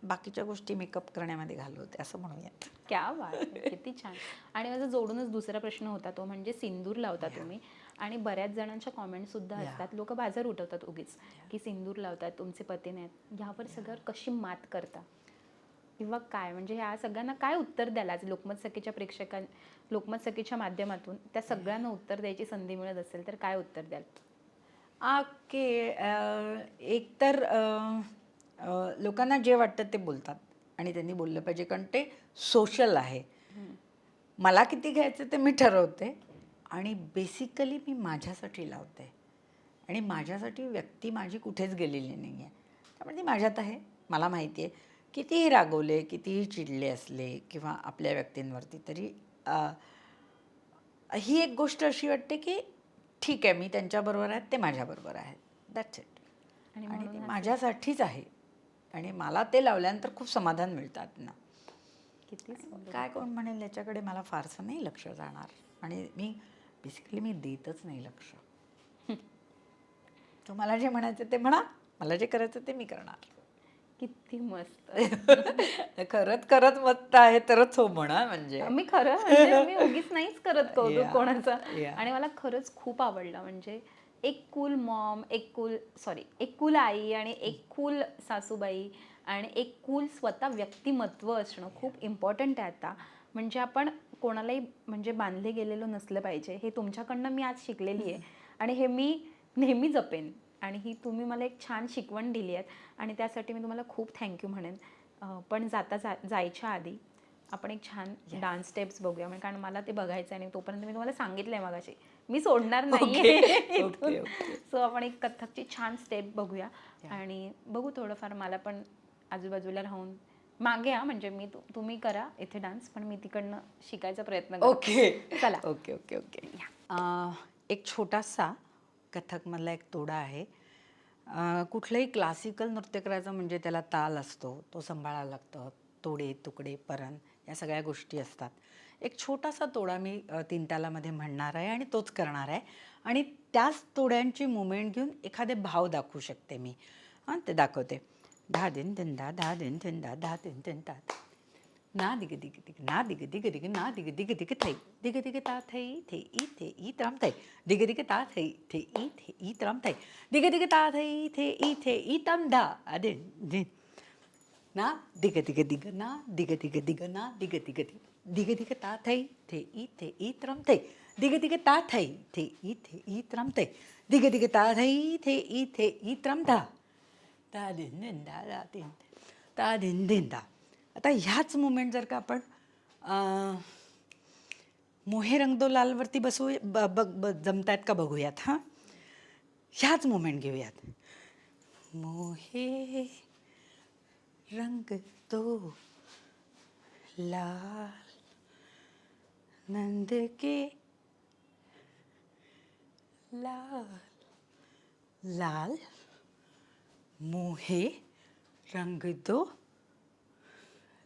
बाकीच्या गोष्टी मेकअप करण्यामध्ये घालवते असं म्हणूयात. क्या बात आहे, किती छान. आणि माझा जोडूनच दुसरा प्रश्न होता तो म्हणजे सिंदूर लावता तुम्ही, आणि बऱ्याच जणांच्या कॉमेंट सुद्धा असतात, लोक बाजार उठवतात उगीच की सिंदूर लावतात तुमचे पती नाहीत, ह्यावर सगळ्यावर कशी मात करता किंवा काय, म्हणजे ह्या सगळ्यांना काय उत्तर द्याल? आज लोकमत सखीच्या लोकमत सखीच्या माध्यमातून त्या सगळ्यांना उत्तर द्यायची संधी मिळत असेल तर काय उत्तर द्याल? ओके. एक तर लोकांना जे वाटतं ते बोलतात आणि त्यांनी बोललं पाहिजे, कारण ते सोशल आहे. मला किती घ्यायचं ते मी ठरवते आणि बेसिकली मी माझ्यासाठी लावते आणि माझ्यासाठी व्यक्ती माझी कुठेच गेलेली नाही आहे. त्यामुळे ती माझ्यात आहे. मला माहिती आहे, कितीही रागवले, कितीही चिडले असले किंवा आपल्या व्यक्तींवरती, तरी ही एक गोष्ट अशी वाटते की ठीक आहे, मी त्यांच्याबरोबर आहे, ते माझ्याबरोबर आहेत, दॅट्स इट. आणि ते माझ्यासाठीच आहे आणि मला ते लावल्यानंतर खूप समाधान मिळतात ना. किती काय कोण म्हणेल याच्याकडे मला फारसं नाही लक्ष जाणार आणि मी बेसिकली मी देतच नाही लक्ष. तुम्हाला जे म्हणायचं ते म्हणा, मला जे करायचं ते मी करणार. किती मस्त. खरंच खरंच मस्त आहे तरच हो म्हणा. म्हणजे मी खरं म्हणजे मी उगीच नाहीच करत कौतुक कोणाचं. Yeah. आणि मला खरंच खूप आवडलं, म्हणजे एक कूल मॉम, एक कूल आई आणि एक कूल सासूबाई आणि एक कूल स्वतः व्यक्तिमत्व असणं खूप इम्पॉर्टंट आहे आता. म्हणजे आपण कोणालाही म्हणजे बांधले गेलेलो नसलं पाहिजे, हे तुमच्याकडनं मी आज शिकलेली आहे आणि हे मी नेहमी जपेन. आणि ही तुम्ही मला एक छान शिकवण दिली आहे आणि त्यासाठी मी तुम्हाला खूप थँक्यू म्हणेन. पण जायच्या आधी आपण एक छान डान्स स्टेप्स बघूया, म्हणजे कारण मला ते बघायचं आहे आणि तोपर्यंत मी तुम्हाला सांगितलं आहे मगाशी मी सोडणार नाही ओके, ओके. सो आपण एक कथ्थकची छान स्टेप बघूया आणि बघू थोडंफार मला पण आजूबाजूला राहून मागे म्हणजे मी तुम्ही करा इथे डान्स पण मी तिकडनं शिकायचा प्रयत्न करते. ओके चला. ओके ओके ओके एक छोटासा कथकमधला एक तोडा आहे. कुठलंही क्लासिकल नृत्य करायचं म्हणजे त्याला ताल असतो, तो सांभाळायला लागतं. तोडे तुकडे परण या सगळ्या गोष्टी असतात. एक छोटासा तोडा मी 3 तालामध्ये म्हणणार आहे आणि तोच करणार आहे आणि त्याच तोड्यांची मुवमेंट घेऊन एखादे भाव दाखवू शकते मी. ते दाखवते. धा दिन दिन धा धा दिन दिन धा धा दिन दिन धा ना दिग दिग दिग ना दिग दिग दिग ना दिग दिग दिग थै दिग दिग ता थै थे ई त्राम थै दिग दिग ता थै थे ई त्राम थै दिग दिग ता थै थे ई तम धा दिन दिन ना दिग दिग दिग ना दिग दिग दिग ना दिग दिग दिग दिग ता थै थे ई त्राम थै दिग दिग ता थै थे ई त्राम थै दिग दिग ता थै थे ई त्राम धा ता दिन दिन दा दिन ता दिन दिन दा. आता ह्याच मुमेंट जर का आपण मोहे रंग दो लालवरती बसू जमतायत का बघूयात. हां, ह्याच मुमेंट घेऊयात. मोहे रंग दो लाल नंद के लाल लाल मोहे रंग दो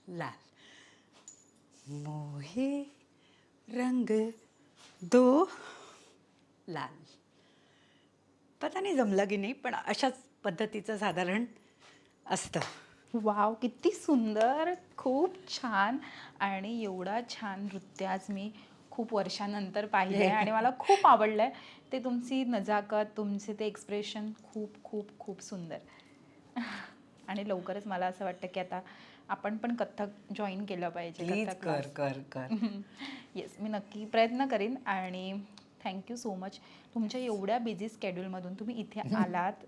लाल मोहे रंग दो लाल. पता नाही जमलं की नाही पण अशाच पद्धतीचं साधारण असतं. वाव किती सुंदर, खूप छान. आणि एवढा छान नृत्य आज मी खूप वर्षानंतर पाहिलंय आणि मला खूप आवडलंय. ते तुमची नजाकत, तुमचे ते एक्सप्रेशन खूप खूप खूप सुंदर. आणि लवकरच मला असं वाटतं की आता आपण पण कथ्थक जॉईन केलं पाहिजे. प्लीज कर कर कर. येस, मी नक्की प्रयत्न करीन. आणि थँक्यू सो मच. तुमच्या एवढ्या बिझी स्केड्यूलमधून तुम्ही इथे आलात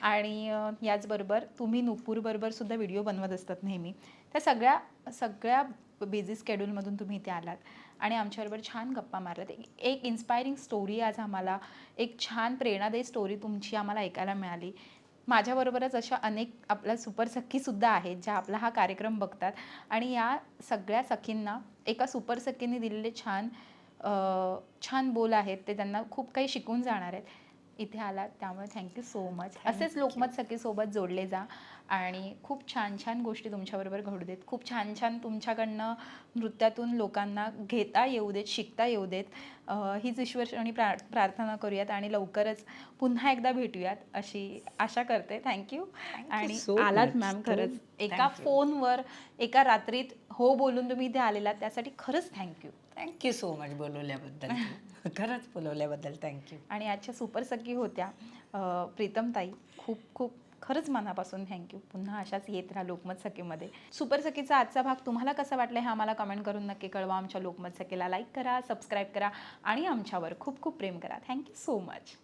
आणि याचबरोबर तुम्ही नुपूरबरोबर सुद्धा व्हिडिओ बनवत असतात नेहमी. त्या सगळ्या बिझी स्केड्यूलमधून तुम्ही इथे आलात आणि आमच्याबरोबर छान गप्पा मारल्यात. एक इन्स्पायरिंग स्टोरी आज आम्हाला, एक छान प्रेरणादायी स्टोरी तुमची आम्हाला ऐकायला मिळाली. माझ्याबरोबरच अशा अनेक आपल्या सुपर सखीसुद्धा आहेत ज्या आपला हा कार्यक्रम बघतात आणि या सगळ्या सखींना एका सुपर सखींनी दिलेले छान बोल आहेत ते त्यांना खूप काही शिकून जाणार आहेत. इथे आलात त्यामुळे थँक्यू सो मच. असेच लोकमत सखीसोबत जोडले जा आणि खूप छान छान गोष्टी तुमच्याबरोबर घडू देत. खूप छान छान तुमच्याकडनं नृत्यातून लोकांना घेता येऊ देत, शिकता येऊ देत. हीच ईश्वरचरणी प्रार्थना करूयात आणि लवकरच पुन्हा एकदा भेटूयात अशी आशा करते. थँक्यू. आणि आलात मॅम, खरंच एका फोनवर एका रात्रीत हो बोलून तुम्ही इथे आलेलात त्यासाठी खरंच थँक्यू. थँक्यू सो मच बोलवल्याबद्दल. खरंच बोलवल्याबद्दल थँक्यू. आणि आजच्या सुपर सखी होत्या प्रीतमताई. खूप खूप खरंच मनापासून थँक्यू. पुन्हा अशाच येत राहा लोकमत सखीमध्ये. सुपर सखीचा आजचा भाग तुम्हाला कसा वाटला हे आम्हाला कमेंट करून नक्की कळवा. आमच्या लोकमत सखीला लाईक करा, सबस्क्राईब करा आणि आमच्यावर खूप खूप प्रेम करा. Thank you so much.